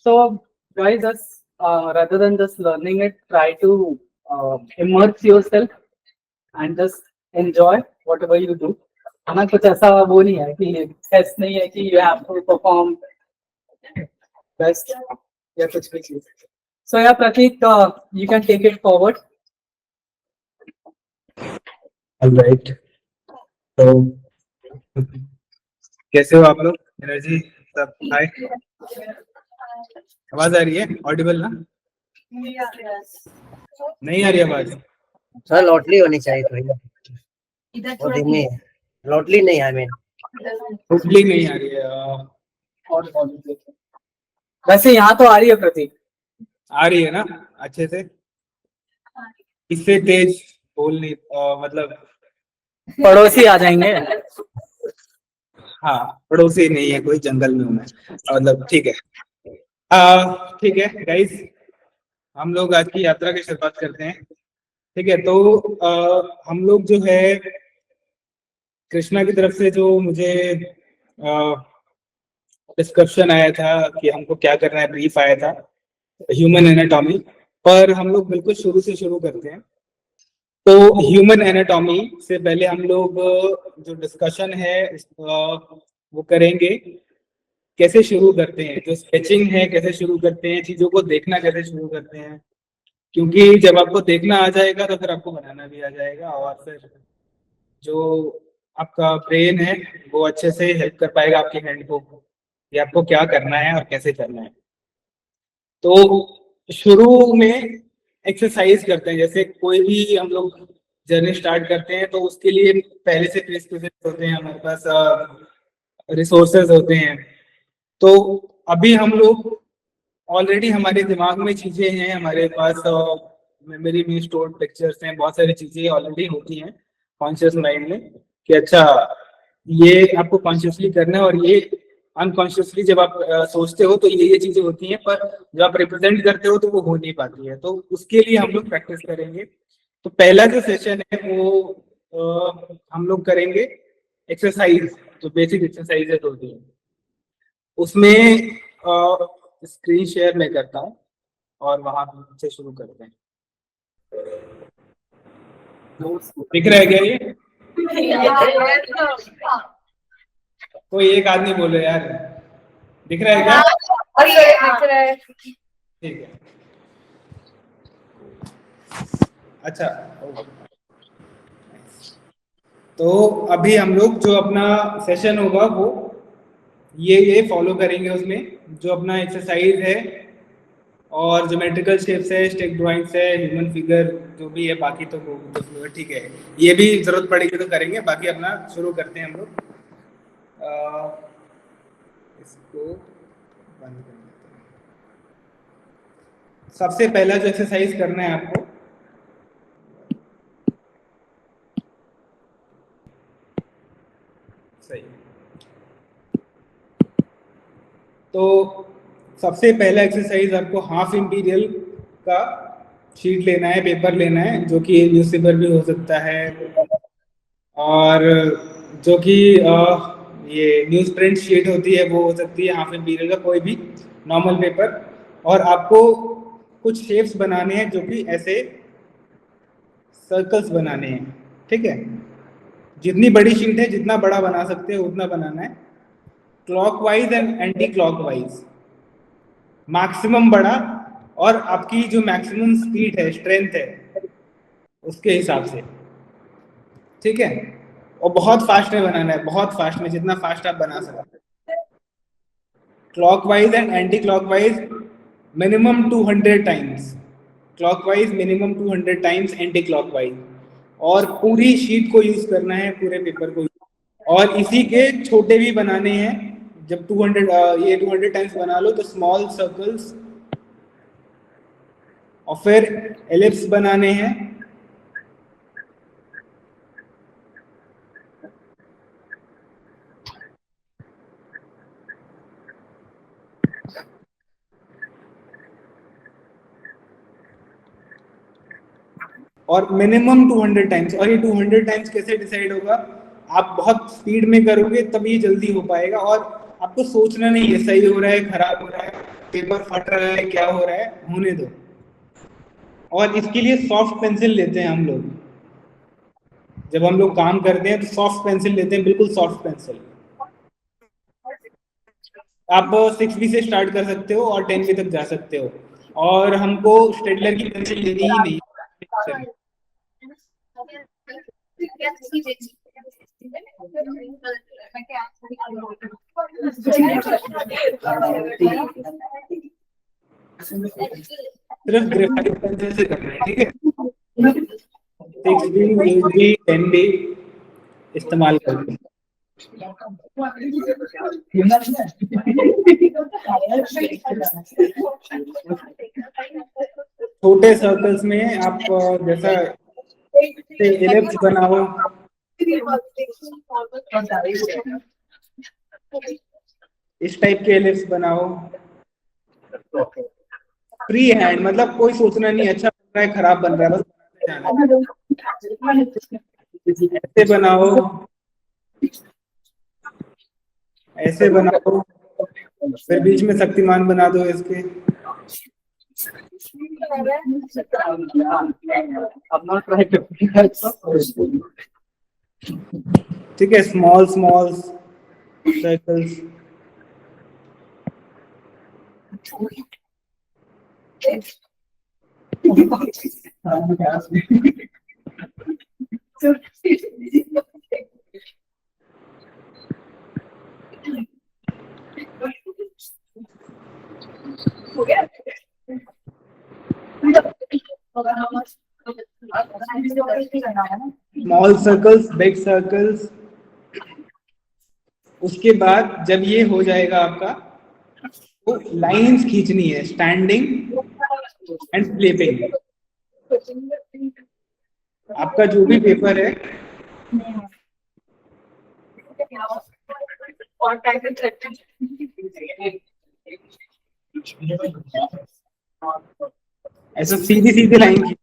So, guys, just rather than just learning it, try to immerse yourself and just enjoy whatever you do. है ना कुछ ऐसा वो नहीं है कि टेस्ट नहीं है कि you have to perform best या कुछ भी चीज. So yeah, Pratik, you can take it forward. All right. तो कैसे हो आप लोग? एनर्जी सब हाय? आवाज आ रही है? ऑडिबल ना? नहीं आ रही आवाज? सर लॉटली होनी चाहिए थोड़ी वो धीमी है. लॉटली नहीं आई मीन टोटली नहीं आ रही है. और वैसे यहाँ तो आ रही है प्रतीक. आ रही है ना अच्छे से? इससे तेज बोल नहीं मतलब पड़ोसी आ जाएंगे. हाँ पड़ोसी नहीं है कोई, जंगल में हूँ मैं मतलब. ठीक है ठीक है गाइस, हम लोग आज की यात्रा की शुरुआत करते हैं. ठीक है तो हम लोग जो है कृष्णा की तरफ से जो मुझे डिस्क्रिप्शन आया था कि हमको क्या करना है, ब्रीफ आया था ह्यूमन एनाटॉमी पर. हम लोग बिल्कुल शुरू से शुरू करते हैं. तो ह्यूमन एनाटॉमी से पहले हम लोग जो डिस्कशन है वो करेंगे. कैसे शुरू करते हैं, जो स्केचिंग है कैसे शुरू करते हैं, चीजों को देखना कैसे शुरू करते हैं. क्योंकि जब आपको देखना आ जाएगा तो फिर आपको बनाना भी आ जाएगा और फिर जो आपका ब्रेन है वो अच्छे से हेल्प कर पाएगा आपके हैंड को कि आपको क्या करना है और कैसे करना है. तो शुरू में एक्सरसाइज करते हैं. जैसे कोई भी हम लोग जर्नी स्टार्ट करते हैं तो उसके लिए पहले से प्रीरिक्विजिट्स होते हैं, हमारे पास रिसोर्सेज होते हैं. तो अभी हम लोग ऑलरेडी हमारे दिमाग में चीजें हैं, हमारे पास मेमोरी में स्टोर्ड पिक्चर्स हैं, बहुत सारी चीजें ऑलरेडी होती हैं कॉन्शियस माइंड में कि अच्छा ये आपको कॉन्शियसली करना है और ये अनकॉन्शियसली जब आप सोचते हो तो ये चीजें होती हैं, पर जब आप रिप्रेजेंट करते हो तो वो हो नहीं पाती है. तो उसके लिए हम लोग प्रैक्टिस करेंगे. तो पहला जो सेशन है वो हम लोग करेंगे एक्सरसाइज, जो बेसिक एक्सरसाइजेज होती हैं. उसमें स्क्रीन शेयर मैं करता हूँ और वहां से शुरू करते हैं. दिख रहा है क्या ये? कोई एक आदमी बोलो यार, दिख रहा है क्या? ठीक है अच्छा. तो अभी हम लोग जो अपना सेशन होगा वो ये फॉलो करेंगे. उसमें जो अपना एक्सरसाइज है और ज्योमेट्रिकल शेप्स है, स्टिक ड्राइंग्स है, ह्यूमन फिगर जो भी है, बाकी तो ठीक है, ये भी जरूरत पड़ेगी तो करेंगे. बाकी अपना शुरू करते हैं हम लोग. इसको बंद कर देते हैं. सबसे पहला जो एक्सरसाइज करना है आपको, सही, तो सबसे पहला एक्सरसाइज आपको हाफ इंपीरियल का शीट लेना है, पेपर लेना है, जो कि न्यूज़पेपर भी हो सकता है और जो कि ये न्यूज़ प्रिंट शीट होती है वो हो सकती है, हाफ इंपीरियल का कोई भी नॉर्मल पेपर. और आपको कुछ शेप्स बनाने हैं जो कि ऐसे सर्कल्स बनाने हैं. ठीक है, जितनी बड़ी शीट है जितना बड़ा बना सकते हो उतना बनाना है. Clockwise and anti clockwise, maximum बड़ा और आपकी जो मैक्सिमम स्पीड है, स्ट्रेंथ है, उसके हिसाब से. ठीक है, और बहुत फास्ट में बनाना है, बहुत फास्ट में, जितना फास्ट आप बना सकते हैं. Clockwise and anti clockwise minimum 200 times. Clockwise minimum 200 times, anti clockwise. और पूरी शीट को यूज करना है, पूरे पेपर को. और इसी के छोटे भी बनाने हैं. जब 200 ये 200 टाइम्स बना लो तो स्मॉल सर्कल्स और फिर एलिप्स बनाने हैं. और मिनिमम 200 टाइम्स. और ये 200 टाइम्स कैसे डिसाइड होगा? आप बहुत स्पीड में करोगे तब ये जल्दी हो पाएगा, और आपको सोचना नहीं है सही हो रहा है खराब हो रहा है, पेपर फट रहा है, क्या हो रहा है, होने दो। और इसके लिए सॉफ्ट पेंसिल लेते हैं हम लोग। जब हम लोग काम करते हैं तो सॉफ्ट पेंसिल लेते हैं, बिल्कुल सॉफ्ट पेंसिल। आप 6B से स्टार्ट कर सकते हो और 10B तक जा सकते हो। और हमको स्टेडलर की पेंसिल लेनी ही नहीं। सिर्फ ग्रेफाइट पेंसिल से करना है, ठीक है। 6B, 8B, 10B इस्तेमाल करते हैं। छोटे सर्कल्स में आप जैसा एलिप्स बनाओ, इस टाइप के एलिप्स बनाओ। फ्री हैंड, मतलब कोई सोचना नहीं अच्छा बन रहा है खराब बन रहा है, बस बनाते जाना है। ऐसे बनाओ, ऐसे बनाओ, फिर बीच में शक्तिमान बना दो इसके। ठीक है, small small circles. Small circles, big circles. उसके बाद जब ये हो जाएगा आपका, तो लाइंस खींचनी है, स्टैंडिंग एंड फ्लिपिंग। आपका जो भी पेपर है, ऐसा सीधी सीधी लाइन खींच।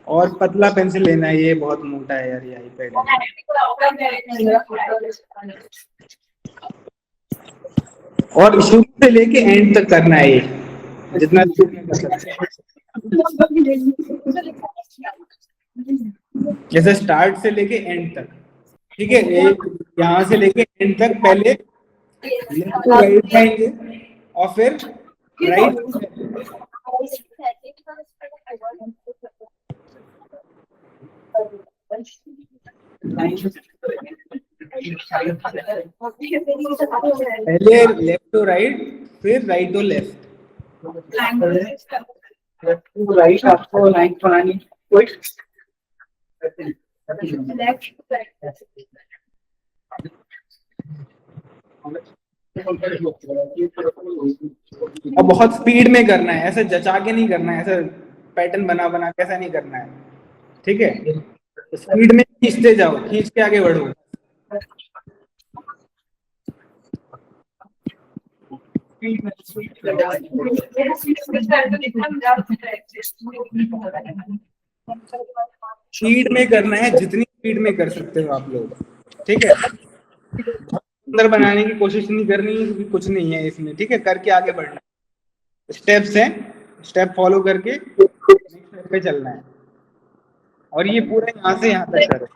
और पतला पेंसिल लेना है, ये बहुत मोटा है यार, ये आईपैड है। और शुरू से लेके एंड तक करना है, ये जितना कर सकते हैं। जैसे स्टार्ट से लेके एंड तक, ठीक है। यहाँ से लेके एंड तक पहले लेफ्ट टू राइट जाएंगे और फिर राइट। पहले लेफ्ट टू राइट, फिर right to left. Left to right आपको लाइन बनानी कोई और बहुत स्पीड में करना है, ऐसे जचा के नहीं करना है, ऐसे पैटर्न बना बना के ऐसा नहीं करना है, ठीक है। स्पीड में खींचते जाओ, खींच के आगे बढ़ो। स्पीड में करना है, जितनी स्पीड में कर सकते हो आप लोग, ठीक है। सुंदर बनाने की कोशिश नहीं करनी, क्योंकि कुछ नहीं है इसमें, ठीक है। करके आगे बढ़ना, स्टेप्स हैं, स्टेप फॉलो करके नेक्स्ट स्टेप पे चलना है। और ये पूरा यहाँ से यहाँ तक करो।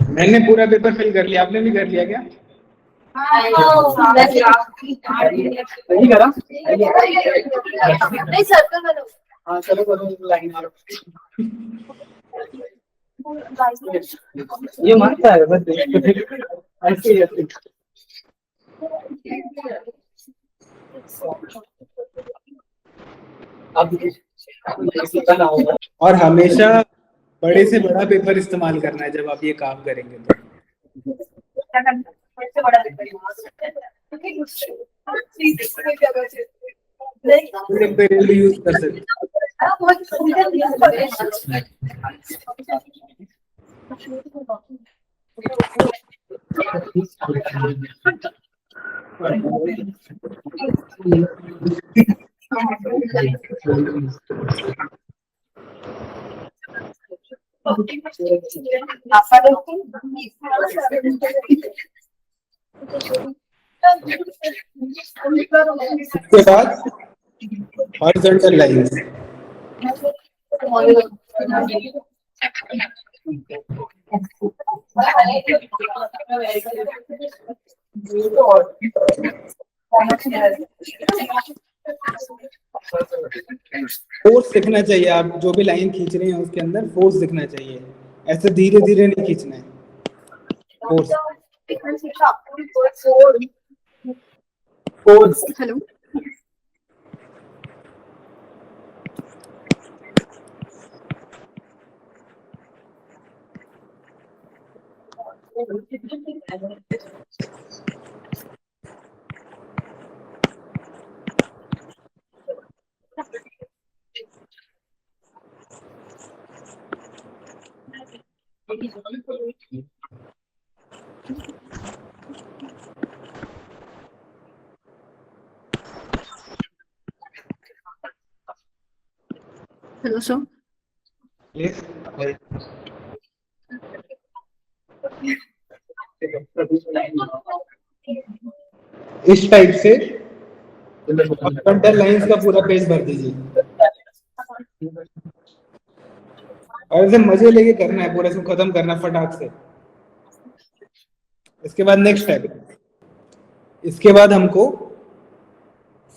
मैंने पूरा पेपर फिल कर लिया, आपने भी कर लिया क्या? सही करा। हाँ चलो करो लाइन। ये मस्त है बस ऐसे ही ऐसे। अब और हमेशा बड़े से बड़ा पेपर इस्तेमाल करना है जब आप ये काम करेंगे तो। पेपर भी यूज कर सकते उसके बाद हॉरिजॉन्टल लाइंस। फोर्स दिखना चाहिए, आप जो भी लाइन खींच रहे हैं उसके अंदर फोर्स दिखना चाहिए, ऐसे धीरे धीरे नहीं खींचना है। Force hello hello sir. Please. इस टाइप से हॉरिजॉन्टल लाइंस का पूरा पेज भर दीजिए और ऐसे मजे लेके करना है, पूरा इसको खत्म करना है फटाक से। इसके बाद नेक्स्ट स्टेप, इसके बाद हमको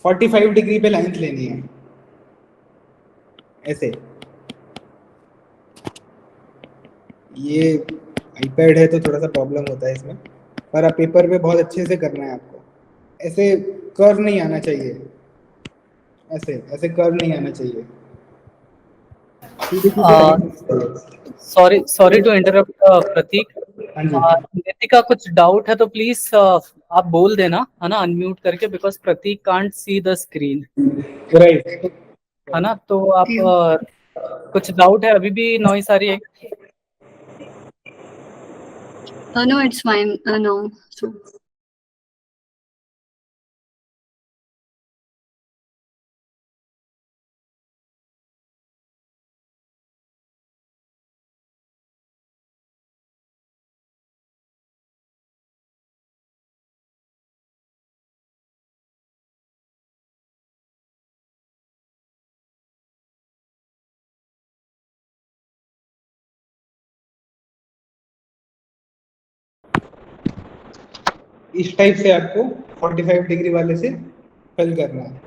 45 डिग्री पे लाइंस लेनी है ऐसे। ये आईपैड है तो थोड़ा सा प्रॉब्लम होता है इसमें, पर आप पेपर पे बहुत अच्छे से करना है आपको। ऐसे कर्व नहीं आना चाहिए, ऐसे ऐसे कर्व नहीं आना चाहिए। सॉरी टू इंटरप्ट प्रतीक। हाँ जी। नितिका कुछ डाउट है तो प्लीज आप बोल देना, है ना, अनम्यूट करके, because Prateek can't see the screen, right. है ना। तो आप कुछ डाउट है, अभी भी नॉइस आ रही है? no, it's fine now. So इस टाइप से आपको 45 डिग्री वाले से फिल करना है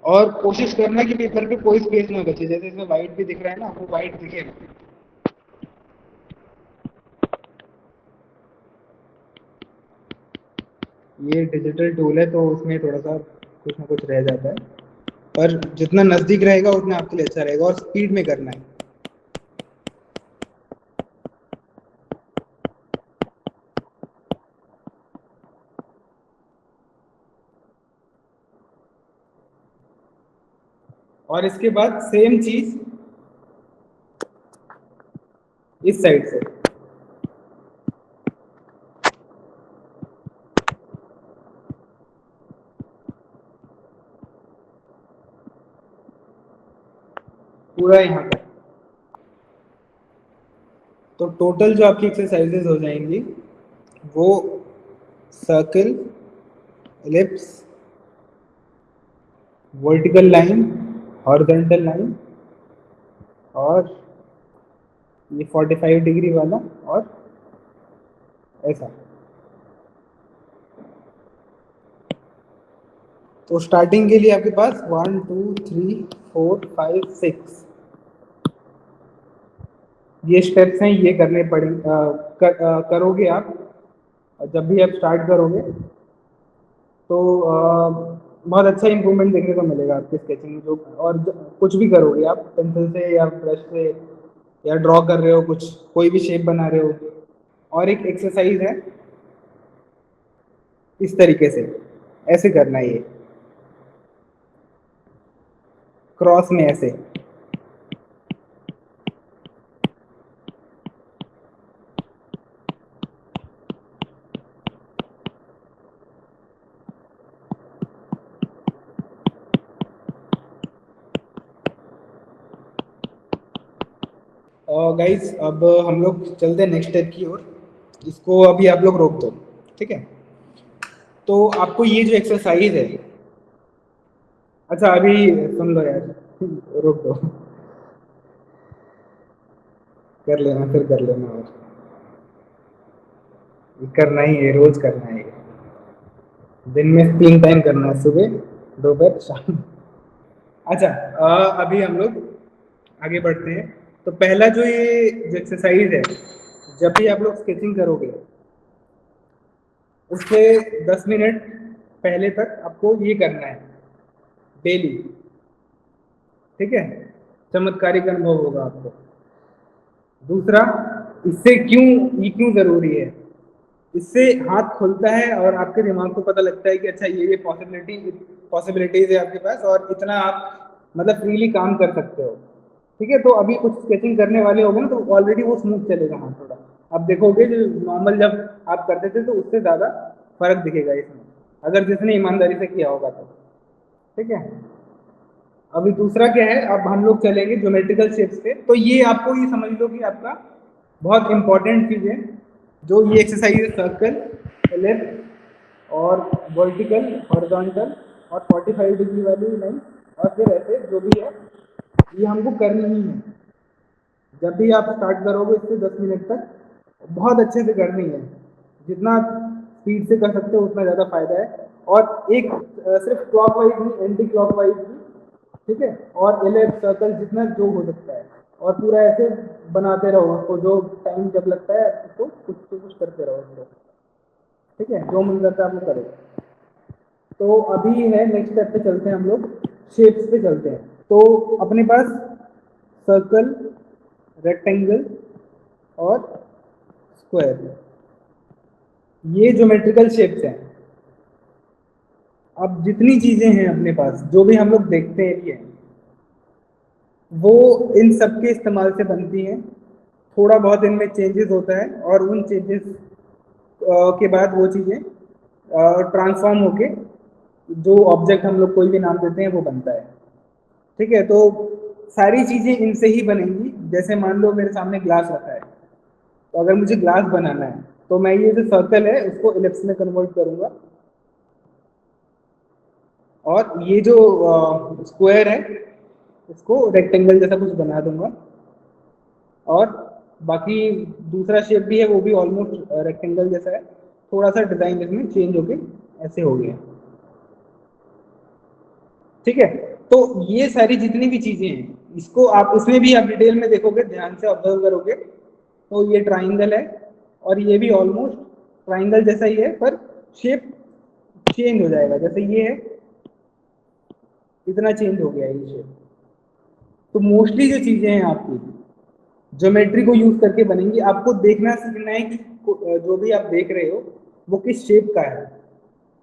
और कोशिश करना कि पेपर पे कोई स्पेस ना बचे। जैसे इसमें वाइट भी दिख रहा है ना, वो वाइट दिखे। ये डिजिटल टूल है तो उसमें थोड़ा सा कुछ ना कुछ रह जाता है, पर जितना नजदीक रहेगा उतना आपके लिए अच्छा रहेगा। और स्पीड में करना है। और इसके बाद सेम चीज इस साइड से। पूरा यहाँ पर। तो टोटल जो आपकी एक्सरसाइजेज हो जाएंगी वो circle, ellipse, vertical line, horizontal line और ये 45 डिग्री वाला और ऐसा। तो स्टार्टिंग के लिए आपके पास 1 2 3 4 5 6 ये स्टेप्स हैं, ये करने करोगे आप। और जब भी आप स्टार्ट करोगे तो बहुत अच्छा इंप्रूवमेंट देखने को मिलेगा आपके स्केचिंग में। जो और कुछ भी करोगे आप पेंसिल से या ब्रश से या ड्रॉ कर रहे हो कुछ, कोई भी शेप बना रहे हो। और एक एक्सरसाइज है, इस तरीके से ऐसे करना है, ये क्रॉस में ऐसे। गाइस अब हम लोग चलते हैं नेक्स्ट स्टेप की ओर। इसको अभी आप लोग रोक दो, ठीक है। तो आपको ये जो एक्सरसाइज है, अच्छा अभी सुन लो यार, रोक दो, कर लेना फिर कर लेना। और करना ही है, रोज करना है, दिन में 3 टाइम करना है, सुबह दोपहर शाम। अच्छा अभी हम लोग आगे बढ़ते हैं। तो पहला जो ये जो एक्सरसाइज है, जब भी आप लोग स्केचिंग करोगे उससे 10 मिनट पहले तक आपको ये करना है डेली, ठीक है। चमत्कारिक अनुभव होगा आपको। दूसरा, इससे क्यों जरूरी है, इससे हाथ खुलता है और आपके दिमाग को पता लगता है कि अच्छा ये पॉसिबिलिटीज है आपके पास, और इतना आप मतलब फ्रीली काम कर सकते हो, ठीक है। तो अभी कुछ स्केचिंग करने वाले होंगे ना, तो ऑलरेडी वो स्मूथ चलेगा हाथ थोड़ा। आप देखोगे जो नॉर्मल जब आप करते थे तो उससे ज़्यादा फर्क दिखेगा इसमें, अगर जिसने ईमानदारी से किया होगा तो, ठीक है। अभी दूसरा क्या है, अब हम लोग चलेंगे ज्योमेट्रिकल शेप्स पे। तो ये आपको ये समझ लो कि आपका बहुत इंपॉर्टेंट चीज़ है। जो ये एक्सरसाइज है, सर्कल, एलिप्स और वर्टिकल, हॉरिजॉन्टल और 45 डिग्री वाली लाइन, और फिर ऐसे जो भी है, ये हमको करनी ही है। जब भी आप स्टार्ट करोगे इससे 10 मिनट तक बहुत अच्छे से करनी है। जितना स्पीड से कर सकते हो उतना ज़्यादा फायदा है। और एक सिर्फ क्लॉकवाइज नहीं, एंटी क्लॉकवाइज भी, ठीक है। और एलिप्स, सर्कल, जितना जो हो सकता है, और पूरा ऐसे बनाते रहो उसको। जो टाइम जब लगता है उसको कुछ करते रहो उसको, ठीक है। जो मन करता है आप वो करो। तो अभी है नेक्स्ट स्टेप पे चलते हैं हम लोग, शेप्स पे चलते हैं। तो अपने पास सर्कल, रेक्टेंगल और स्क्वायर, ये ज्योमेट्रिकल शेप्स हैं। अब जितनी चीजें हैं अपने पास, जो भी हम लोग देखते हैं ये, वो इन सब के इस्तेमाल से बनती हैं। थोड़ा बहुत इनमें चेंजेस होता है, और उन चेंजेस के बाद वो चीज़ें ट्रांसफॉर्म होके जो ऑब्जेक्ट हम लोग कोई भी नाम देते हैं वो बनता है, ठीक है। तो सारी चीज़ें इनसे ही बनेंगी। जैसे मान लो मेरे सामने ग्लास रखा है, तो अगर मुझे ग्लास बनाना है तो मैं ये जो सर्कल है उसको इलिप्स में कन्वर्ट करूंगा, और ये जो स्क्वायर है इसको रेक्टेंगल जैसा कुछ बना दूंगा। और बाकी दूसरा शेप भी है, वो भी ऑलमोस्ट रेक्टेंगल जैसा है, थोड़ा सा डिजाइन इसमें चेंज होके ऐसे हो गया, ठीक है। तो ये सारी जितनी भी चीजें हैं, इसको आप इसमें भी आप डिटेल में देखोगे, ध्यान से ऑब्जर्व करोगे, तो ये ट्राइंगल है, और ये भी ऑलमोस्ट ट्राइंगल जैसा ही है, पर शेप चेंज हो जाएगा। जैसे ये है, इतना चेंज हो गया ये शेप। तो मोस्टली जो चीजें हैं आपकी ज्योमेट्री को यूज करके बनेंगी। आपको देखना सीखना है कि जो भी आप देख रहे हो वो किस शेप का है,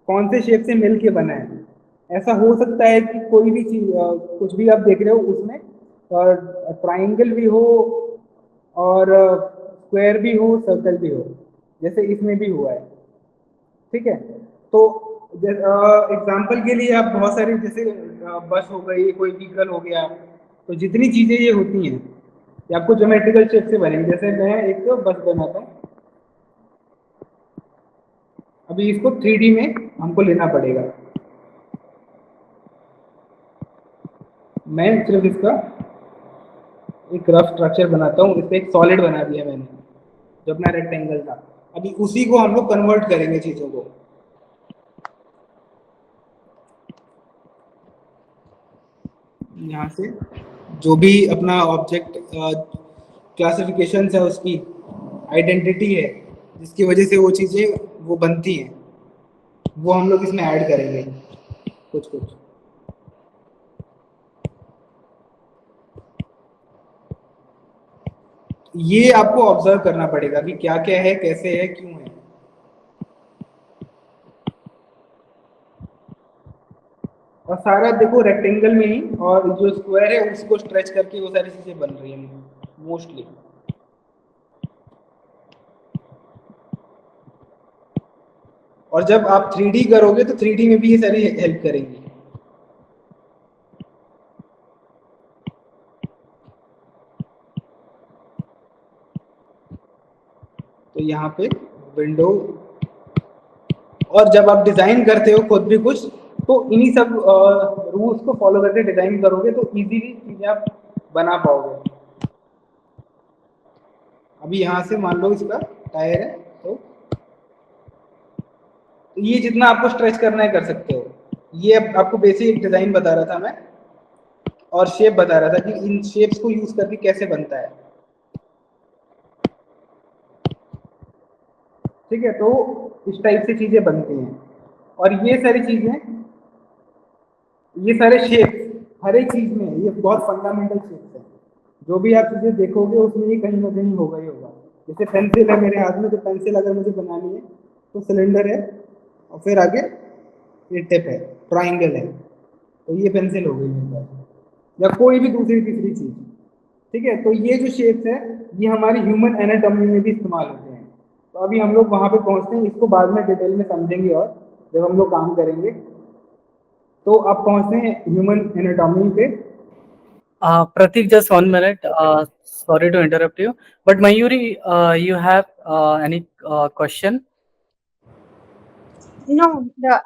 कौन से शेप से मिल के बना है। ऐसा हो सकता है कि कोई भी चीज कुछ भी आप देख रहे हो उसमें ट्राइंगल भी हो और स्क्वायर भी हो, सर्कल भी हो, जैसे इसमें भी हुआ है, ठीक है। तो एग्जाम्पल के लिए आप बहुत सारी, जैसे बस हो गई, कोई व्हीकल हो गया, तो जितनी चीजें ये होती हैं ये आपको ज्योमेट्रिकल शेप से बनेंगी। जैसे मैं एक बस बनाता हूँ, अभी इसको 3D में हमको लेना पड़ेगा। मैं सिर्फ इसका एक रफ स्ट्रक्चर बनाता हूँ, इससे एक सॉलिड बना दिया मैंने, जो अपना रेक्टेंगल था। अभी उसी को हम लोग कन्वर्ट करेंगे चीजों को। यहाँ से जो भी अपना ऑब्जेक्ट क्लासिफिकेशन है, उसकी आइडेंटिटी है, जिसकी वजह से वो चीजें वो बनती हैं, वो हम लोग इसमें ऐड करेंगे। कुछ कुछ। ये आपको ऑब्जर्व करना पड़ेगा कि क्या क्या है, कैसे है, क्यों है। और सारा देखो रेक्टेंगल में ही, और जो स्क्वायर है उसको स्ट्रेच करके वो सारी चीजें बन रही है मोस्टली। और जब आप 3D करोगे तो 3D में भी ये सारी हेल्प करेंगी। तो यहाँ पे विंडो, और जब आप डिजाइन करते हो खुद भी कुछ, तो इन्हीं सब रूल्स को फॉलो करके डिजाइन करोगे तो इजीली चीजें आप बना पाओगे। अभी यहाँ से मान लो इसका टायर है, तो ये जितना आपको स्ट्रेच करना है कर सकते हो। ये आपको बेसिक डिजाइन बता रहा था मैं, और शेप बता रहा था कि इन शेप्स को यूज करके कैसे बनता है। ठीक है, तो इस टाइप से चीजें बनती हैं। और ये सारी चीजें, ये सारे शेप्स हर एक चीज में ये बहुत फंडामेंटल शेप्स हैं। जो भी आप चीजें देखोगे उसमें ये कहीं ना कहीं होगा ही होगा। जैसे पेंसिल है मेरे हाथ में, तो पेंसिल अगर मुझे बनानी है तो सिलेंडर है, और फिर आगे ये टिप है, ट्राइंगल है, तो ये पेंसिल हो गई मेरे पास, या कोई भी दूसरी तीसरी चीज। ठीक है, तो ये जो शेप्स है ये हमारी ह्यूमन एनाटॉमी में भी इस्तेमाल होते हैं। तो अभी हम लोग वहां पे पहुंचते हैं, इसको बाद में डिटेल में समझेंगे, और जब हम लोग काम करेंगे। तो अब पहुंचते हैं ह्यूमन एनाटॉमी पे। Pratik, just 1 minute. Sorry to interrupt you, but Mayuri, you have any question? No,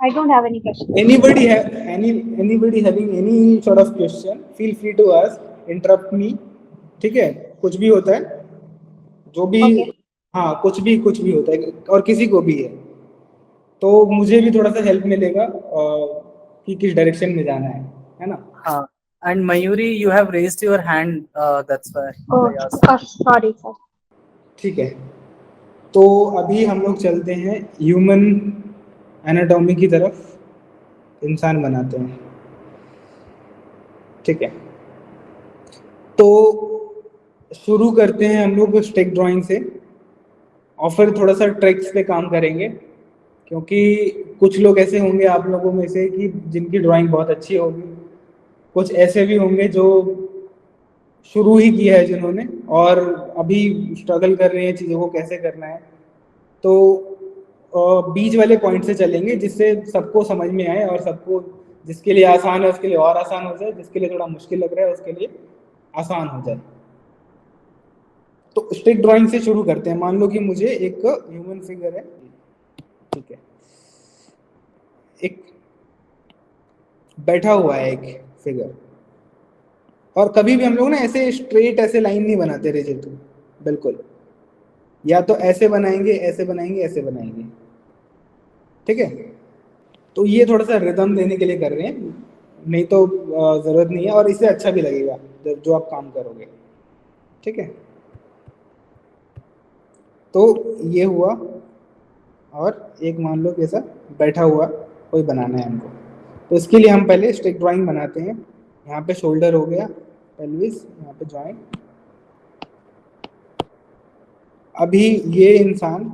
I don't have any questions. Anybody having any sort of question, feel free to ask, interrupt me. ठीक है, कुछ भी होता है, जो भी Okay. हाँ कुछ भी होता है, और किसी को भी है, तो मुझे भी थोड़ा सा हेल्प मिलेगा कि किस डायरेक्शन में जाना है ना। हाँ, and Mayuri, you have raised your hand. That's why Oh, I asked. sorry, sir. ठीक है, तो अभी हम लोग चलते हैं ह्यूमन एनाटॉमी की तरफ, इंसान बनाते हैं। ठीक है, तो शुरू करते हैं हम लोग स्टिक ड्राइंग से, और फिर थोड़ा सा ट्रिक्स पे काम करेंगे, क्योंकि कुछ लोग ऐसे होंगे आप लोगों में से कि जिनकी ड्राइंग बहुत अच्छी होगी, कुछ ऐसे भी होंगे जो शुरू ही किया है जिन्होंने, और अभी स्ट्रगल कर रहे हैं चीज़ों को कैसे करना है। तो बीच वाले पॉइंट से चलेंगे जिससे सबको समझ में आए, और सबको जिसके लिए आसान है उसके लिए और आसान हो जाए, जिसके लिए थोड़ा मुश्किल लग रहा है उसके लिए आसान हो जाए। तो स्टिक ड्राइंग से शुरू करते हैं। मान लो कि मुझे एक ह्यूमन फिगर है, ठीक है, एक बैठा हुआ है एक फिगर, और कभी भी हम लोग ना ऐसे स्ट्रेट ऐसे लाइन नहीं बनाते रिजिड, बिल्कुल, या तो ऐसे बनाएंगे, ऐसे बनाएंगे, ऐसे बनाएंगे। ठीक है, तो ये थोड़ा सा रिदम देने के लिए कर रहे हैं, नहीं तो जरूरत नहीं है, और इससे अच्छा भी लगेगा जब जो आप काम करोगे। ठीक है, तो ये हुआ, और एक मान लो कैसा बैठा हुआ कोई बनाना है हमको, तो इसके लिए हम पहले स्टिक ड्राइंग बनाते हैं। यहाँ पे शोल्डर हो गया, पेल्विस, यहाँ पे जॉइंट। अभी ये इंसान,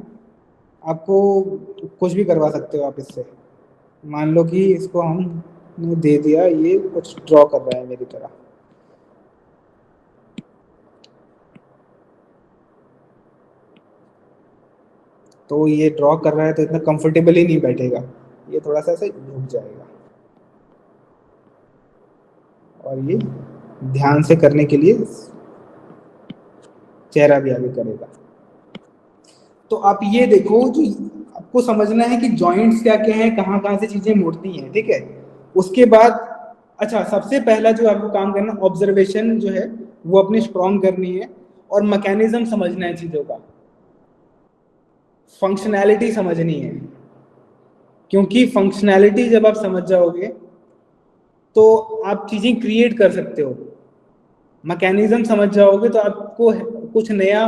आपको कुछ भी करवा सकते हो आप इससे। मान लो कि इसको हमने दे दिया, ये कुछ ड्रॉ कर रहा है मेरी तरह, तो ये ड्रॉ कर रहा है तो इतना कंफर्टेबली नहीं बैठेगा, ये थोड़ा सा ऐसे झुक जाएगा, और ये ध्यान से करने के लिए चेहरा भी आगे करेगा। तो आप ये देखो, जो आपको समझना है कि जॉइंट्स क्या क्या हैं, कहाँ कहाँ से चीजें मुड़ती हैं। ठीक है, उसके बाद अच्छा, सबसे पहला जो आपको काम करना, ऑब्जर्वेशन जो है वो अपनी स्ट्रॉन्ग करनी है, और मैकेनिज्म समझना है चीजों का, फंक्शनैलिटी समझनी है, क्योंकि फंक्शनैलिटी जब आप समझ जाओगे तो आप चीजें क्रिएट कर सकते हो। मैकेनिज्म समझ जाओगे तो आपको कुछ नया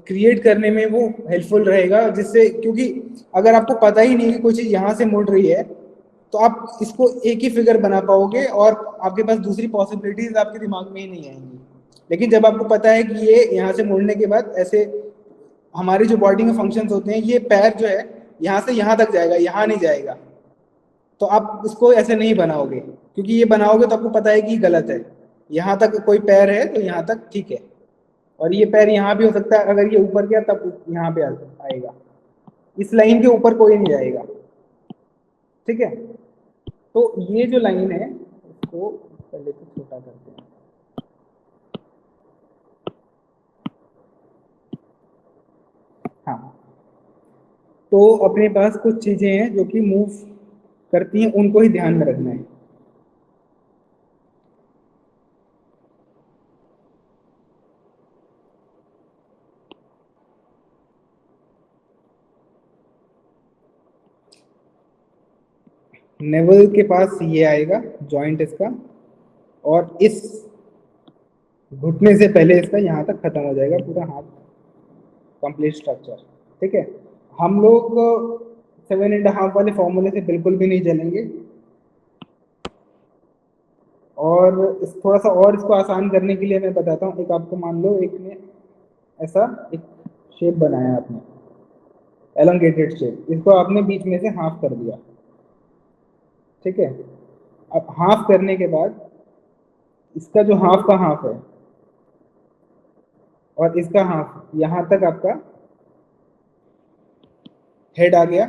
क्रिएट करने में वो हेल्पफुल रहेगा, जिससे, क्योंकि अगर आपको पता ही नहीं कि कोई चीज यहाँ से मुड़ रही है तो आप इसको एक ही फिगर बना पाओगे और आपके पास दूसरी पॉसिबिलिटीज आपके दिमाग में ही नहीं आएंगी। लेकिन जब आपको पता है कि ये यहाँ से मुड़ने के बाद ऐसे हमारी जो बॉडी में फंक्शंस होते हैं, ये पैर जो है यहाँ से यहाँ तक जाएगा, यहाँ नहीं जाएगा, तो आप इसको ऐसे नहीं बनाओगे, क्योंकि ये बनाओगे तो आपको पता है कि ये गलत है। यहाँ तक कोई पैर है तो यहाँ तक ठीक है, और ये पैर यहाँ भी हो सकता है, अगर ये ऊपर गया तब यहाँ पे आएगा, इस लाइन के ऊपर कोई नहीं जाएगा। ठीक है, तो ये जो लाइन है इसको पहले तो छोटा करते हैं। हाँ, तो अपने पास कुछ चीजें हैं जो कि मूव करती हैं, उनको ही ध्यान में रखना है। नेवल के पास ये आएगा जॉइंट इसका, और इस घुटने से पहले इसका यहाँ तक खत्म हो जाएगा पूरा हाथ, कंप्लीट स्ट्रक्चर। ठीक है, हम लोग 7.5 वाले फॉर्मूले से बिल्कुल भी नहीं चलेंगे, और थोड़ा सा और इसको आसान करने के लिए मैं बताता हूँ। एक आपको मान लो एक ने ऐसा एक शेप बनाया आपने, एलोंगेटेड शेप, इसको आपने बीच में से हाफ कर दिया। ठीक है, अब हाफ करने के बाद इसका जो हाफ का हाफ है और इसका हाफ, यहां तक आपका हेड आ गया।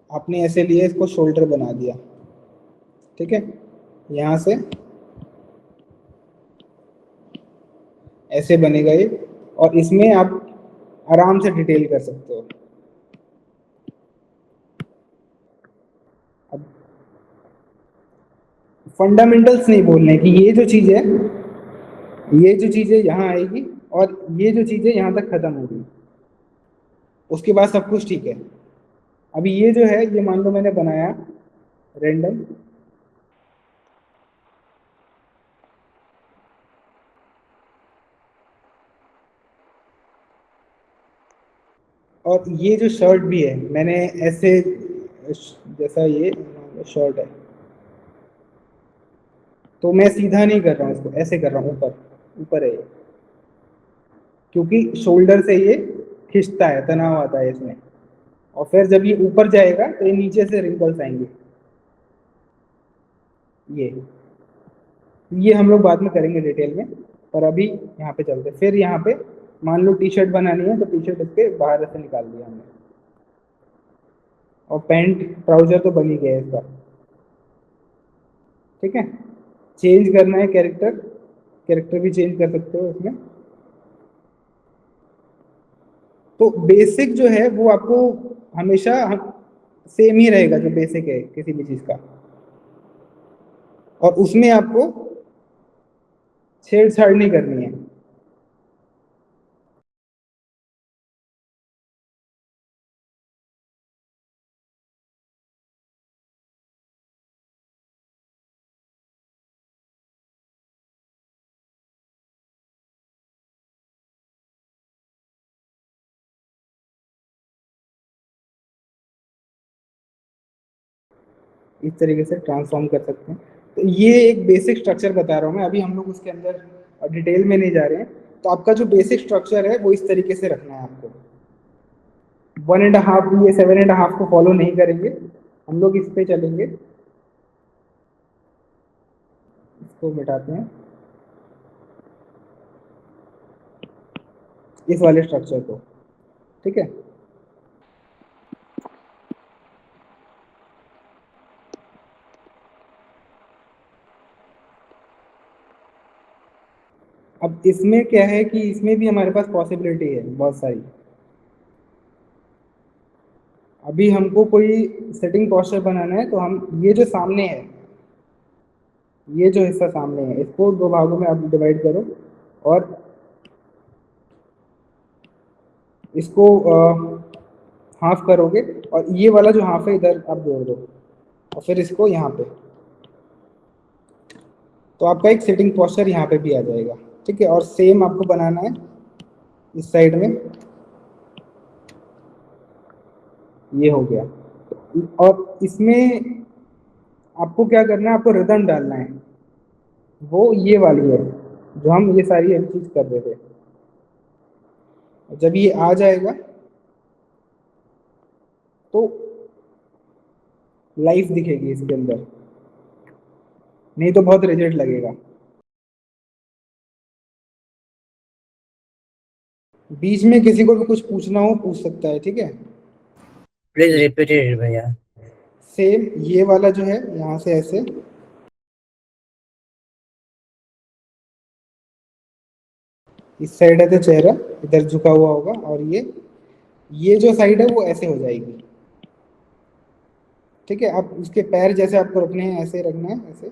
आपने ऐसे लिए इसको शोल्डर बना दिया। ठीक है, यहां से ऐसे बनेगा ये, और इसमें आप आराम से डिटेल कर सकते हो। अब फंडामेंटल्स नहीं बोलने की, ये जो चीज है, ये जो चीज है यहाँ आएगी, और ये जो चीज है यहाँ तक खत्म होगी, उसके बाद सब कुछ ठीक है। अभी ये जो है, ये मान लो मैंने बनाया रैंडम, और ये जो शर्ट भी है मैंने ऐसे, जैसा ये शर्ट है, तो मैं सीधा नहीं कर रहा हूँ इसको, ऐसे कर रहा हूँ, ऊपर ऊपर है ये, क्योंकि शोल्डर से ये खिंचता है, तनाव आता है इसमें, और फिर जब ये ऊपर जाएगा तो ये नीचे से रिंकल्स आएंगे। ये हम लोग बाद में करेंगे डिटेल में, पर अभी यहाँ पे चलते। फिर यहाँ पे मान लो टी शर्ट बनानी है, तो टी शर्ट इसके बाहर से निकाल दिया हमने, और पैंट ट्राउजर तो बन ही गया इसका। ठीक है, चेंज करना है कैरेक्टर, कैरेक्टर भी चेंज कर सकते हो इसमें। तो बेसिक जो है वो आपको हमेशा सेम ही रहेगा, जो बेसिक है किसी भी चीज का, और उसमें आपको छेड़छाड़ नहीं करनी है। इस तरीके से ट्रांसफॉर्म कर सकते हैं। तो ये एक बेसिक स्ट्रक्चर बता रहा हूँ मैं, अभी हम लोग उसके अंदर डिटेल में नहीं जा रहे हैं। तो आपका जो बेसिक स्ट्रक्चर है वो इस तरीके से रखना है आपको। 1.5, ये 7.5 को फॉलो नहीं करेंगे हम लोग, इस पे चलेंगे। इसको मिटाते हैं, इस वाले स्ट्रक्चर को। ठीक है, अब इसमें क्या है कि इसमें भी हमारे पास पॉसिबिलिटी है बहुत सारी। अभी हमको कोई सेटिंग पोस्चर बनाना है, तो हम ये जो सामने है, ये जो हिस्सा सामने है, इसको 2 भागों में आप डिवाइड करो, और इसको हाफ करोगे, और ये वाला जो हाफ है इधर आप जोड़ दो, और फिर इसको यहाँ पे, तो आपका एक सिटिंग पोस्चर यहाँ पे भी आ जाएगा। ठीक है, और सेम आपको बनाना है इस साइड में। ये हो गया। और इसमें आपको क्या करना है, आपको रिदम डालना है, वो ये वाली है जो हम ये सारी चीज कर रहे थे। जब ये आ जाएगा तो लाइफ दिखेगी इसके अंदर, नहीं तो बहुत रिजिड लगेगा। बीच में किसी को भी कुछ पूछना हो पूछ सकता है, ठीक है। प्लीज रिपीट इट भैया। सेम ये वाला जो है यहाँ से ऐसे, इस साइड है तो चेहरा इधर झुका हुआ होगा, और ये जो साइड है वो ऐसे हो जाएगी, ठीक है। आप उसके पैर जैसे आपको रखने हैं ऐसे रखना है, ऐसे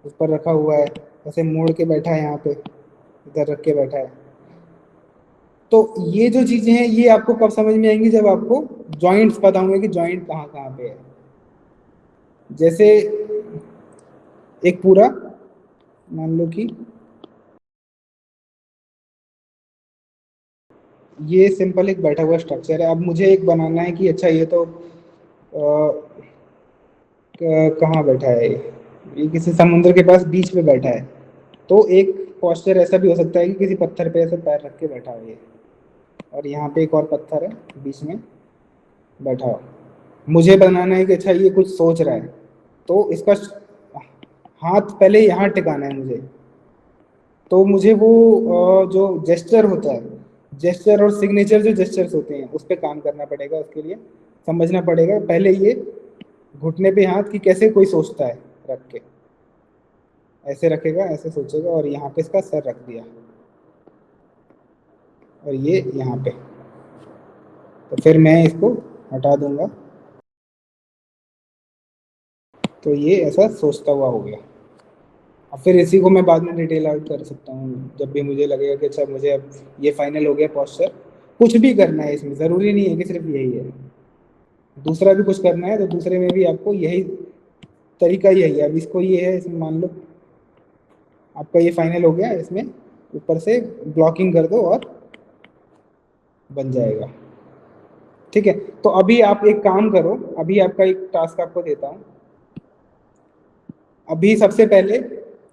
उस पर रखा हुआ है, ऐसे मोड़ के बैठा है, यहाँ पे इधर रख के बैठा है। तो ये जो चीजें हैं ये आपको कब समझ में आएंगी, जब आपको जॉइंट्स पता होंगे कि जॉइंट कहाँ कहाँ पे है। जैसे एक पूरा मान लो कि ये सिंपल एक बैठा हुआ स्ट्रक्चर है। अब मुझे एक बनाना है कि अच्छा ये तो कहाँ बैठा है, ये किसी समुद्र के पास बीच पे बैठा है। तो एक पोस्चर ऐसा भी हो सकता है कि किसी पत्थर पे ऐसे पैर रख के बैठा हो ये, और यहाँ पे एक और पत्थर है बीच में बैठा हो। मुझे बनाना है कि अच्छा ये कुछ सोच रहा है, तो इसका हाथ पहले यहाँ टिकाना है मुझे। तो मुझे वो जो जेस्चर होता है, जेस्चर और सिग्नेचर जो जेस्चर्स होते हैं उस पर काम करना पड़ेगा। उसके लिए समझना पड़ेगा पहले ये घुटने पे हाथ की कैसे कोई सोचता है, रख के ऐसे रखेगा, ऐसे सोचेगा, और यहाँ पे इसका सर रख दिया, और ये यहाँ पे। तो फिर मैं इसको हटा दूंगा, तो ये ऐसा सोचता हुआ हो गया। अब फिर इसी को मैं बाद में डिटेल आउट कर सकता हूँ जब भी मुझे लगेगा कि अच्छा मुझे अब ये फाइनल हो गया पोस्चर। कुछ भी करना है इसमें, ज़रूरी नहीं है कि सिर्फ यही है, दूसरा भी कुछ करना है तो दूसरे में भी आपको यही तरीका यही है। अब इसको ये है, इसमें मान लो आपका ये फाइनल हो गया, इसमें ऊपर से ब्लॉकिंग कर दो और बन जाएगा, ठीक है। तो अभी आप एक काम करो, अभी आपका एक टास्क आपको देता हूँ। अभी सबसे पहले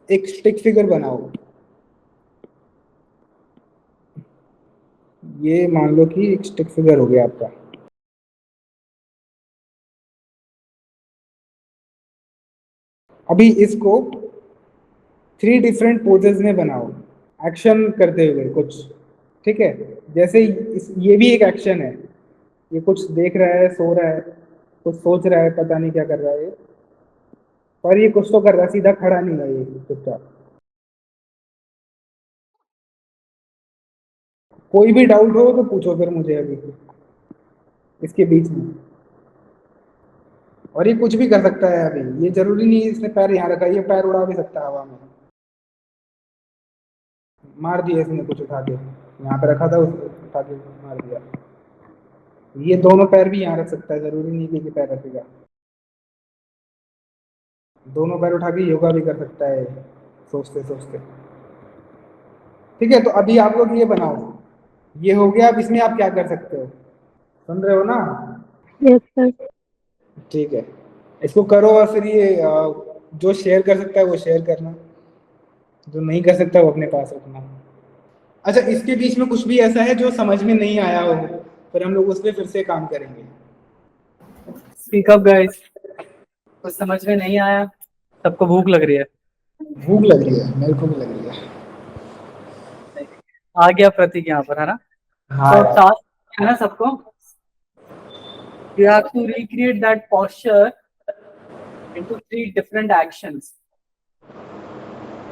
एक स्टिक फिगर बनाओ। ये मान लो कि एक स्टिक फिगर हो गया आपका। अभी इसको 3 डिफरेंट पोजेस में बनाओ, एक्शन करते हुए कुछ, ठीक है। जैसे ये भी एक एक्शन है, ये कुछ देख रहा है, सो रहा है, कुछ सोच रहा है, पता नहीं क्या कर रहा है ये, पर ये कुछ तो कर रहा है, सीधा खड़ा नहीं है ये चुपचाप। कोई भी डाउट हो तो पूछो फिर मुझे अभी इसके बीच में। और ये कुछ भी कर सकता है, अभी ये जरूरी नहीं है इसने पैर यहाँ रखा है, ये पैर उड़ा भी सकता है हवा में। मार दिया इसने कुछ उठा के, यहाँ पे रखा था उसको उठा के मार दिया। ये दोनों पैर भी यहाँ रख सकता है, जरूरी नहीं कि पैर रखेगा। दोनों पैर उठा के योगा भी कर सकता है सोचते सोचते, ठीक है। तो अभी आप लोग ये बनाओ, ये हो गया। अब इसमें आप क्या कर सकते हो, सुन रहे हो ना? Yes, sir. ठीक है, इसको करो, और फिर ये जो शेयर कर सकता है वो शेयर करना, जो नहीं कर सकता वो अपने पास रखना। अच्छा, इसके बीच में कुछ भी ऐसा है जो समझ में नहीं आया हो, फिर हम लोग उस पर फिर से काम करेंगे। स्पीक अप गाइस, कुछ समझ में नहीं आया? सबको भूख लग रही है? भूख लग रही है, मेरे को भी लग रही है। आ गया प्रतीक यहाँ पर, है ना? हाँ तो यार। टास्क है ना सबको, you have to recreate that posture into 3 different actions.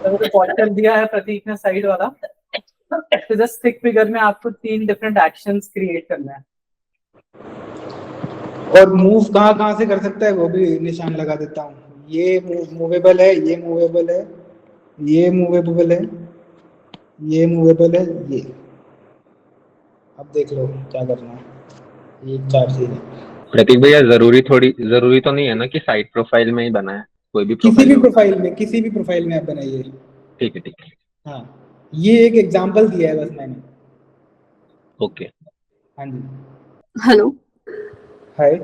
तो पोस्चर दिया है प्रतीक ने साइड वाला, तो जस्ट स्टिक फिगर में आपको 3 डिफरेंट एक्शंस क्रिएट करना है। और मूव कहाँ कहाँ से कर सकता है वो भी निशान लगा देता हूँ। ये मूवेबल है, ये मूवेबल है, ये मूवेबल है, ये मूवेबल है, ये। अब देख लो क्या करना है, ये 4 चीजें। प्रतीक भैया जरूरी तो नहीं है ना कि साइड प्रोफाइल में ही बनाए, कोई भी किसी भी प्रोफाइल में बना। प्रोफाइल में, किसी भी प्रोफाइल में आप बनाइए। ठीक है, ठीक है, हाँ, ये एक एग्जाम्पल दिया है बस मैंने। ओके। हाँ जी। Hello hi.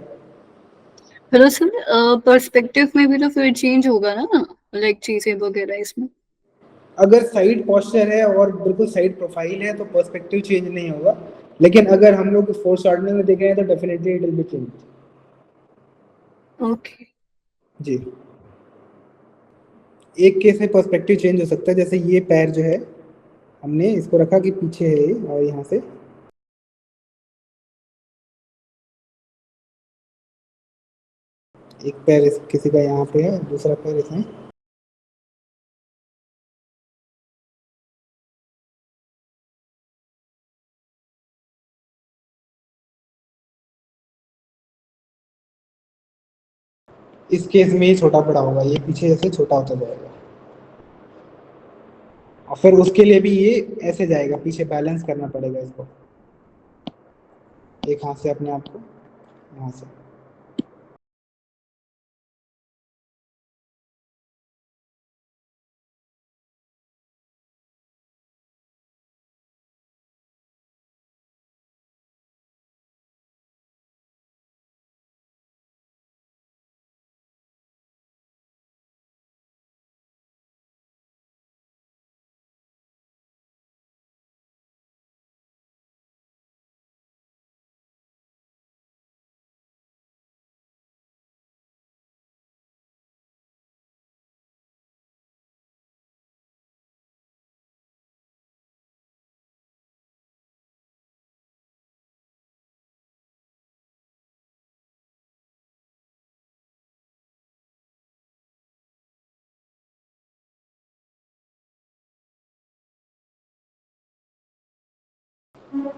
Hello sir, perspective में भी तो फिर चेंज होगा ना, लाइक चीजें वगैरह इसमें। अगर साइड पोस्चर है और बिल्कुल साइड प्रोफाइल है तो पर्सपेक्टिव चेंज नहीं होगा, लेकिन अगर हम लोग फोर शॉर्टनिंग में देख रहे हैं तो definitely it will be change. Okay. जी, एक केस में पर्सपेक्टिव चेंज हो सकता है, जैसे ये पैर जो है हमने इसको रखा कि पीछे है ये, और यहाँ से एक पैर किसी का यहाँ पे है, दूसरा पैर इसमें। इस केस में ये छोटा बड़ा होगा, ये पीछे जैसे छोटा होता जाएगा, और फिर उसके लिए भी ये ऐसे जाएगा पीछे, बैलेंस करना पड़ेगा इसको एक हाथ से अपने आप को, यहाँ से।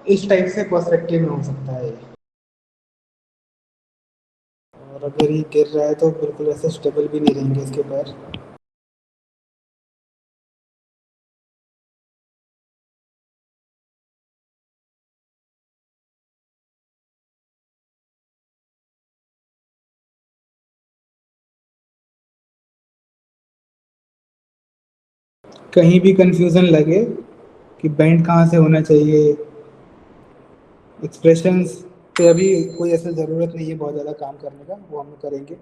इस टाइप से पर्सपेक्टिव में हो सकता है ये। और अगर ये गिर रहा है तो बिल्कुल ऐसे स्टेबल भी नहीं रहेंगे इसके पैर। कहीं भी कंफ्यूजन लगे कि बैंड कहाँ से होना चाहिए, एक्सप्रेशंस पे अभी कोई ऐसा ज़रूरत नहीं है बहुत ज़्यादा काम करने का, वो हम करेंगे।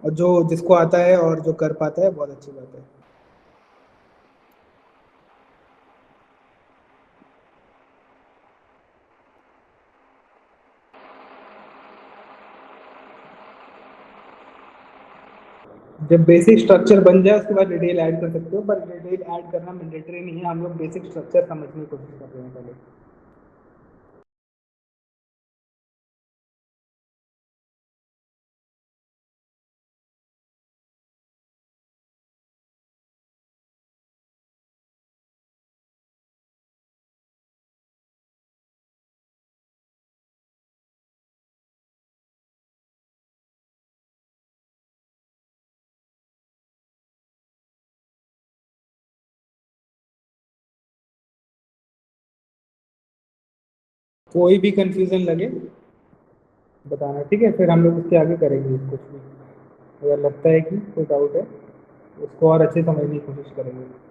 और जो जिसको आता है और जो कर पाता है बहुत अच्छी बात है। जब बेसिक स्ट्रक्चर बन जाए उसके बाद डिटेल ऐड कर सकते हो, पर डिटेल ऐड करना मैंडेटरी नहीं है, हम लोग बेसिक स्ट्रक्चर समझने की कोशिश कर रहे हैं पहले। कोई भी कंफ्यूजन लगे बताना, ठीक है, फिर हम लोग उसके आगे करेंगे कुछ भी। अगर लगता है कि कोई डाउट है उसको और अच्छे समझने की कोशिश करेंगे।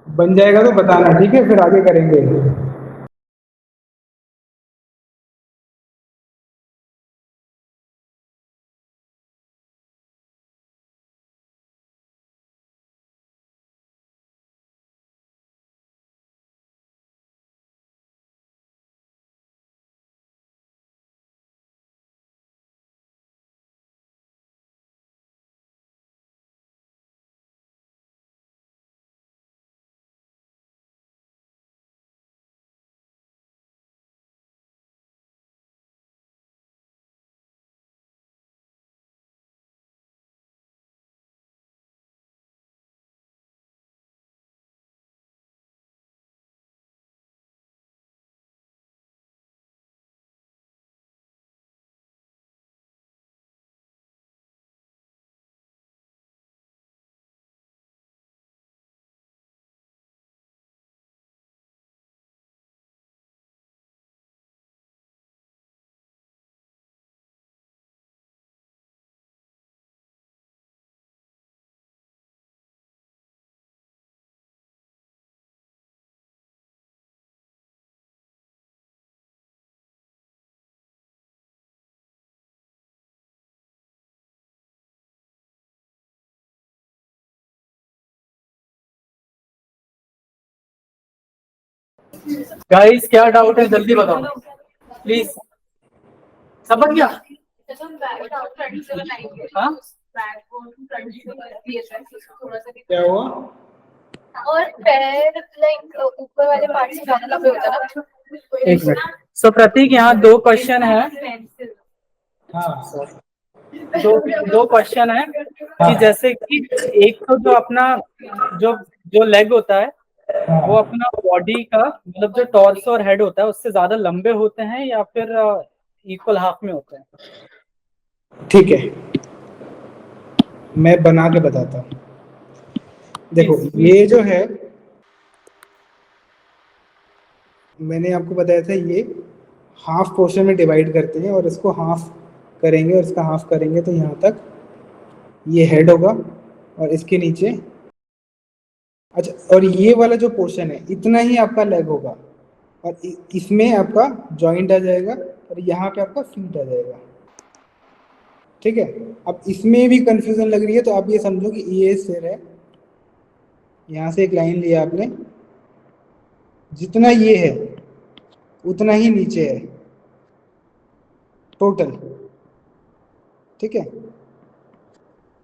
बन जाएगा तो बताना, ठीक है, फिर आगे करेंगे। गाइस क्या डाउट है जल्दी बताओ प्लीज। सबक गया हाँ? क्या हुआ? और पैर लाइक ऊपर वाले पार्ट से ज्यादा लंबे होता है ना। एक मिनट। सो प्रतीक यहाँ दो क्वेश्चन है। हाँ दो दो क्वेश्चन है कि जैसे कि एक तो जो अपना जो जो लेग होता है वो अपना बॉडी का मतलब जो टॉर्स और हेड होता है उससे ज्यादा लंबे होते हैं या फिर इक्वल हाफ में होते हैं। ठीक है, मैं बना के बताता हूँ। देखो ये जो है मैंने आपको बताया था, ये हाफ पोर्शन में डिवाइड करते हैं और इसको हाफ करेंगे और इसका हाफ करेंगे तो यहाँ तक ये हेड होगा और इसके नीचे, अच्छा, और ये वाला जो पोर्शन है इतना ही आपका लेग होगा और इसमें आपका जॉइंट आ जाएगा और यहाँ पे आपका फीट आ जाएगा। ठीक है, अब इसमें भी कंफ्यूजन लग रही है तो आप ये समझो कि ये सिर है, यहाँ से एक लाइन लिया आपने, जितना ये है उतना ही नीचे है टोटल। ठीक है,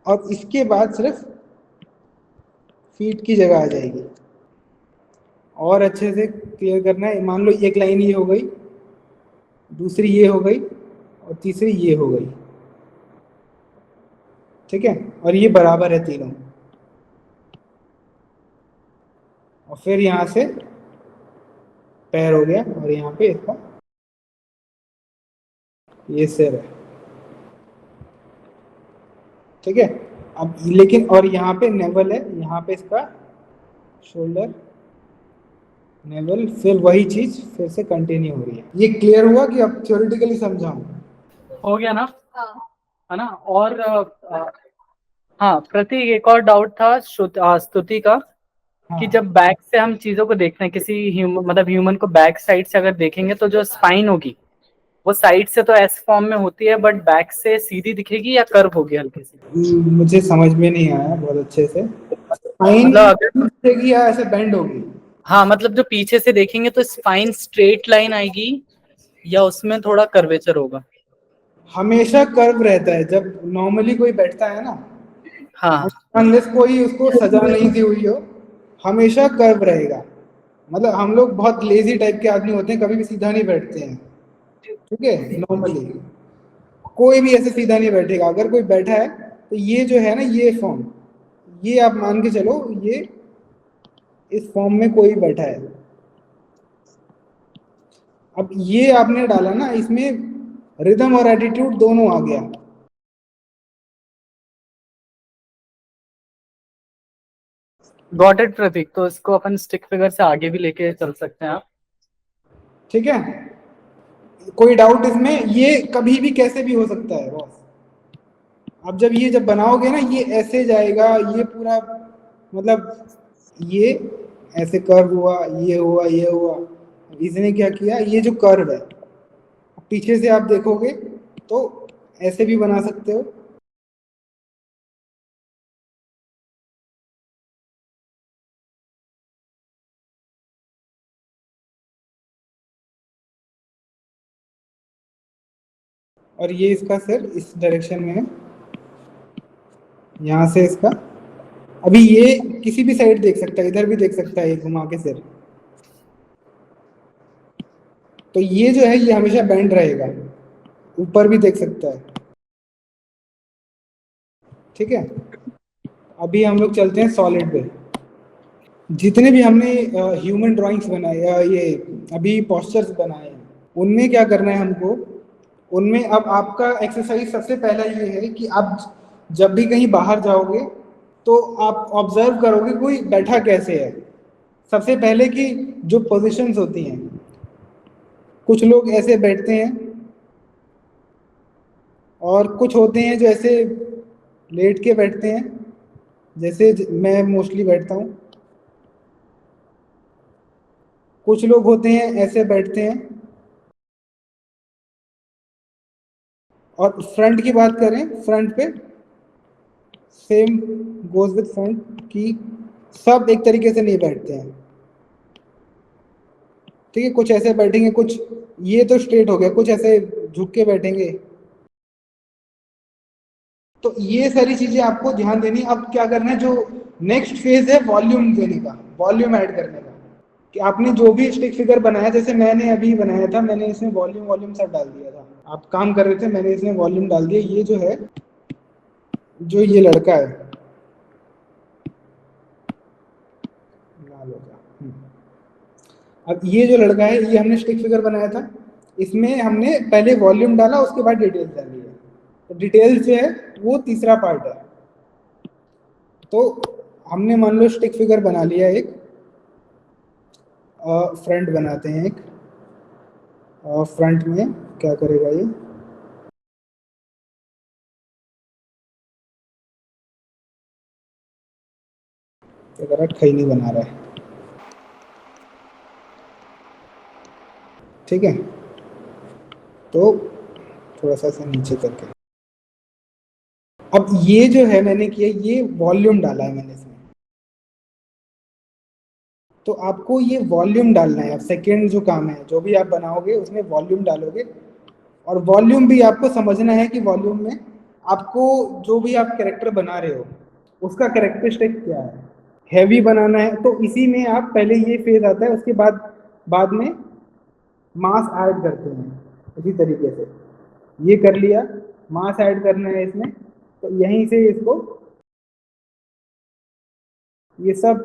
और इसके बाद सिर्फ फीट की जगह आ जाएगी। और अच्छे से क्लियर करना है, मान लो एक लाइन ये हो गई, दूसरी ये हो गई और तीसरी ये हो गई। ठीक है, और ये बराबर है तीनों, और फिर यहाँ से पैर हो गया और यहाँ पे इसका ये सिर है। ठीक है, अब लेकिन और यहाँ पे नेवल है, यहाँ पे इसका शोल्डर, नेवल, फिर वही चीज फिर से कंटिन्यू हो रही है। ये क्लियर हुआ कि अब थ्योरेटिकली समझाऊं? हो गया ना? हाँ। है ना? और हाँ प्रतीक एक और डाउट था स्तुति का कि हाँ, जब बैक से हम चीजों को देखते हैं किसी मतलब ह्यूमन को बैक साइड से अगर देखेंगे तो जो स्पाइन होगी वो साइड से तो एस फॉर्म में होती है बट बैक से सीधी दिखेगी या कर्व होगी हल्की सी। मुझे समझ में नहीं आया बहुत अच्छे से। स्पाइन मतलब अगर दिखेगी या ऐसे बेंड होगी? हाँ मतलब जो पीछे से देखेंगे तो स्पाइन स्ट्रेट लाइन आएगी या उसमें थोड़ा कर्वेचर होगा? हमेशा कर्व रहता है जब नॉर्मली कोई बैठता है ना, हाँ अनलेस कोई उसको सजा नहीं दी हुई हो, हमेशा कर्व रहेगा। मतलब हम लोग बहुत लेजी टाइप के आदमी होते हैं, कभी भी सीधा नहीं बैठते हैं। ठीक है, नॉर्मली कोई भी ऐसे सीधा नहीं बैठेगा। अगर कोई बैठा है तो ये जो है ना, ये फॉर्म, ये आप मान के चलो, ये इस फॉर्म में कोई बैठा है। अब ये आपने डाला ना, इसमें रिदम और एटीट्यूड दोनों आ गया। गॉट इट प्रतीक। तो इसको अपन स्टिक फिगर से आगे भी लेके चल सकते हैं आप। ठीक है, कोई डाउट इसमें? ये कभी भी कैसे भी हो सकता है बॉस। अब जब ये जब बनाओगे ना, ये ऐसे जाएगा, ये पूरा मतलब ये ऐसे कर्व हुआ, ये हुआ, ये हुआ। इसने क्या किया, ये जो कर्व है पीछे से आप देखोगे तो ऐसे भी बना सकते हो। और ये इसका सिर इस डायरेक्शन में है, यहाँ से इसका, अभी ये किसी भी साइड देख सकता है, इधर भी देख सकता है ये घुमा के सिर। तो ये जो है ये हमेशा बेंड रहेगा, ऊपर भी देख सकता है। ठीक है, अभी हम लोग चलते हैं सॉलिड पे। जितने भी हमने ह्यूमन ड्राइंग्स बनाए या ये अभी पोस्चर्स बनाए हैं, उनमें क्या करना है हमको, उनमें अब आपका एक्सरसाइज सबसे पहला ये है कि आप जब भी कहीं बाहर जाओगे तो आप ऑब्जर्व करोगे कोई बैठा कैसे है। सबसे पहले कि जो पोजीशंस होती हैं, कुछ लोग ऐसे बैठते हैं और कुछ होते हैं जो ऐसे लेट के बैठते हैं, जैसे मैं मोस्टली बैठता हूँ। कुछ लोग होते हैं ऐसे बैठते हैं। और फ्रंट की बात करें, फ्रंट पे सेम गोज विद फ्रंट की सब एक तरीके से नहीं बैठते हैं। ठीक है, कुछ ऐसे बैठेंगे, कुछ ये तो स्ट्रेट हो गया, कुछ ऐसे झुक के बैठेंगे। तो ये सारी चीजें आपको ध्यान देनी। अब क्या करना है, जो नेक्स्ट फेज है वॉल्यूम देने का, वॉल्यूम ऐड करने का, कि आपने जो भी स्टिक फिगर बनाया, जैसे मैंने अभी बनाया था, मैंने इसमें वॉल्यूम वॉल्यूम सब डाल दिया था। आप काम कर रहे थे, मैंने इसमें वॉल्यूम डाल दिया। ये जो है, जो ये लड़का है, लाल हो गया। अब ये जो लड़का है, ये हमने स्टिक फिगर बनाया था, इसमें हमने पहले वॉल्यूम डाला, उसके बाद डिटेल्स डाली है। तो डिटेल्स जो है वो तीसरा पार्ट है। तो हमने मान लो स्टिक फिगर बना लिया एक, फ्रंट बनाते हैं एक, फ्रंट में क्या करेगा ये, क्या कर रहा है, खैनी बना रहा है। ठीक है, तो थोड़ा सा ऐसे नीचे करके, अब ये जो है मैंने किया, ये वॉल्यूम डाला है मैंने इसमें। तो आपको ये वॉल्यूम डालना है। अब सेकेंड जो काम है, जो भी आप बनाओगे उसमें वॉल्यूम डालोगे। और वॉल्यूम भी आपको समझना है कि वॉल्यूम में आपको जो भी आप कैरेक्टर बना रहे हो उसका कैरेक्टरिस्टिक क्या है। हैवी बनाना है तो इसी में आप पहले ये फेज आता है, उसके बाद बाद में मास ऐड करते हैं। इसी तरीके से ये कर लिया, मास ऐड करना है इसमें, तो यहीं से इसको ये सब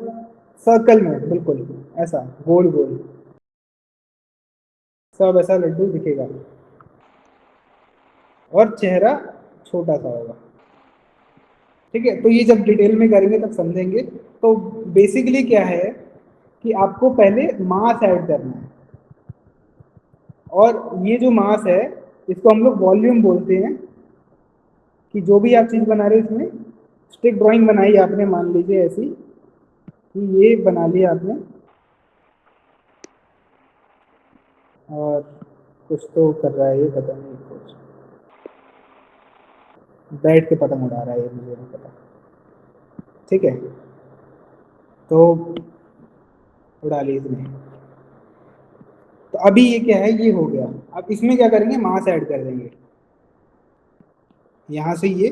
सर्कल में बिल्कुल ऐसा गोल गोल सब ऐसा लड्डू दिखेगा, और चेहरा छोटा सा होगा। ठीक है, तो ये जब डिटेल में करेंगे तब समझेंगे। तो बेसिकली क्या है कि आपको पहले मास ऐड करना है, और ये जो मास है इसको हम लोग वॉल्यूम बोलते हैं। कि जो भी आप चीज़ बना रहे हो, इसमें स्टिक ड्राइंग बनाई आपने, मान लीजिए ऐसी कि ये बना लिया आपने, और कुछ तो कर रहा है ये, पता नहीं, कुछ बैठ के पतंग उड़ा रहा है, ये मुझे नहीं पता। ठीक है, तो उड़ा ली इसने। तो अभी ये क्या है, ये हो गया। अब इसमें क्या करेंगे, मास ऐड कर देंगे। यहाँ से ये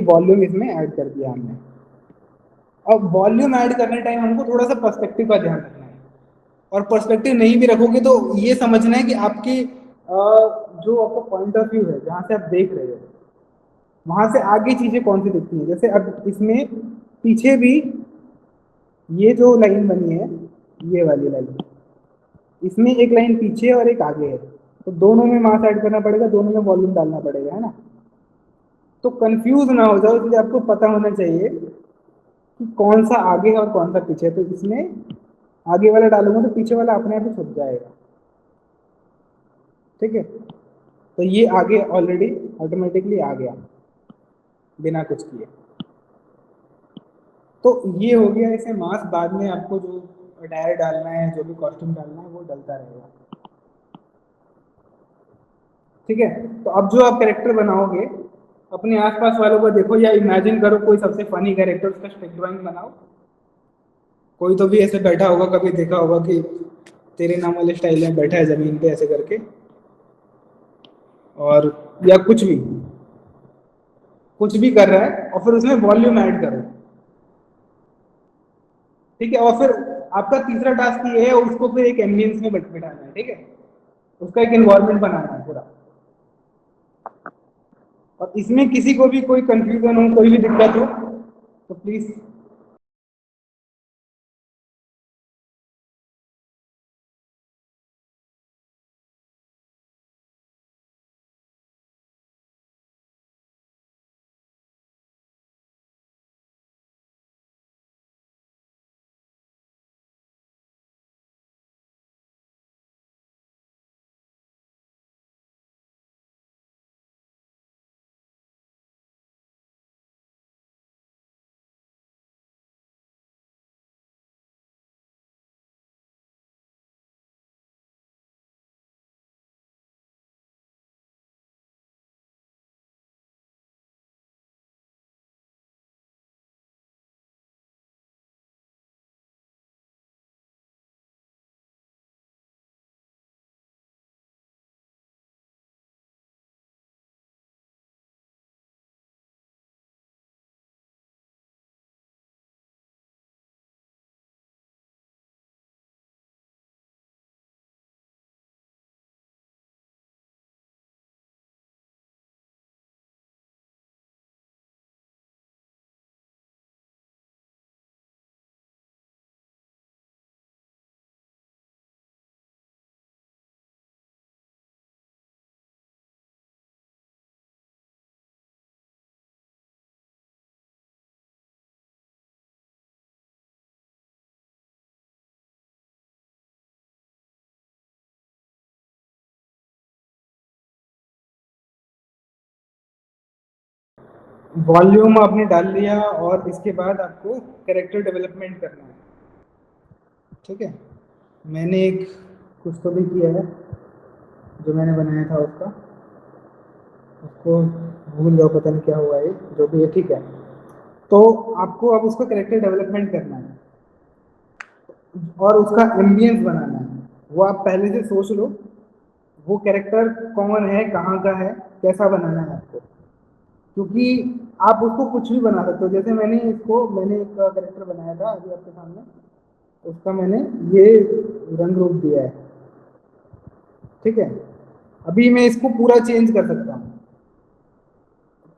वॉल्यूम इसमें ऐड कर दिया हमने। अब वॉल्यूम ऐड करने टाइम हमको थोड़ा सा पर्सपेक्टिव का ध्यान रखना है। और पर्सपेक्टिव नहीं भी रखोगे तो ये समझना है कि आपकी जो आपका पॉइंट ऑफ व्यू है, जहाँ से आप देख रहे हो, वहां से आगे चीजें कौन सी दिखती हैं। जैसे अब इसमें पीछे भी ये जो लाइन बनी है, ये वाली लाइन, इसमें एक लाइन पीछे और एक आगे है, तो दोनों में मास ऐड करना पड़ेगा, दोनों में वॉल्यूम डालना पड़ेगा, है ना। तो कंफ्यूज ना हो जाओ, इसलिए आपको पता होना चाहिए कि कौन सा आगे है और कौन सा पीछे है। तो इसमें आगे वाला डालूंगा तो पीछे वाला अपने आप ही छुप जाएगा। ठीक है, तो ये आगे ऑलरेडी ऑटोमेटिकली आ गया बिना कुछ किए। तो ये हो गया इसे मास। बाद में आपको जो अटायर डालना है, जो भी कॉस्ट्यूम डालना है, वो डलता रहेगा। ठीक है, तो अब जो आप कैरेक्टर बनाओगे, अपने आसपास वालों को देखो या इमेजिन करो कोई सबसे फनी कैरेक्टर, उसका स्टिक ड्राइंग बनाओ। कोई तो भी ऐसे बैठा होगा, कभी देखा होगा कि तेरे नाम वाले स्टाइल में बैठा है जमीन पे ऐसे करके, और या कुछ भी कर रहा है, और फिर उसमें वॉल्यूम ऐड करो। ठीक है, और फिर आपका तीसरा टास्क ये है, उसको फिर एक एम्बियंस में बिठाना है। ठीक है, उसका एक इन्वायरमेंट बनाना है पूरा। और इसमें किसी को भी कोई कंफ्यूजन हो, कोई भी दिक्कत हो, तो प्लीज वॉल्यूम आपने डाल लिया और इसके बाद आपको कैरेक्टर डेवलपमेंट करना है, ठीक है। मैंने एक कुछ तो भी किया है जो मैंने बनाया था उसका, उसको भूल जाओ, पता नहीं क्या हुआ है, जो भी है ठीक है। तो आपको अब उसका कैरेक्टर डेवलपमेंट करना है और उसका एम्बियंस बनाना है। वो आप पहले से सोच लो वो कैरेक्टर कौन है, कहाँ का है, कैसा बनाना है आपको, क्योंकि आप उसको कुछ भी बना सकते हो। जैसे मैंने एक कैरेक्टर बनाया था अभी आपके सामने, उसका मैंने ये रंग रूप दिया है, ठीक है। अभी मैं इसको पूरा चेंज कर सकता हूँ,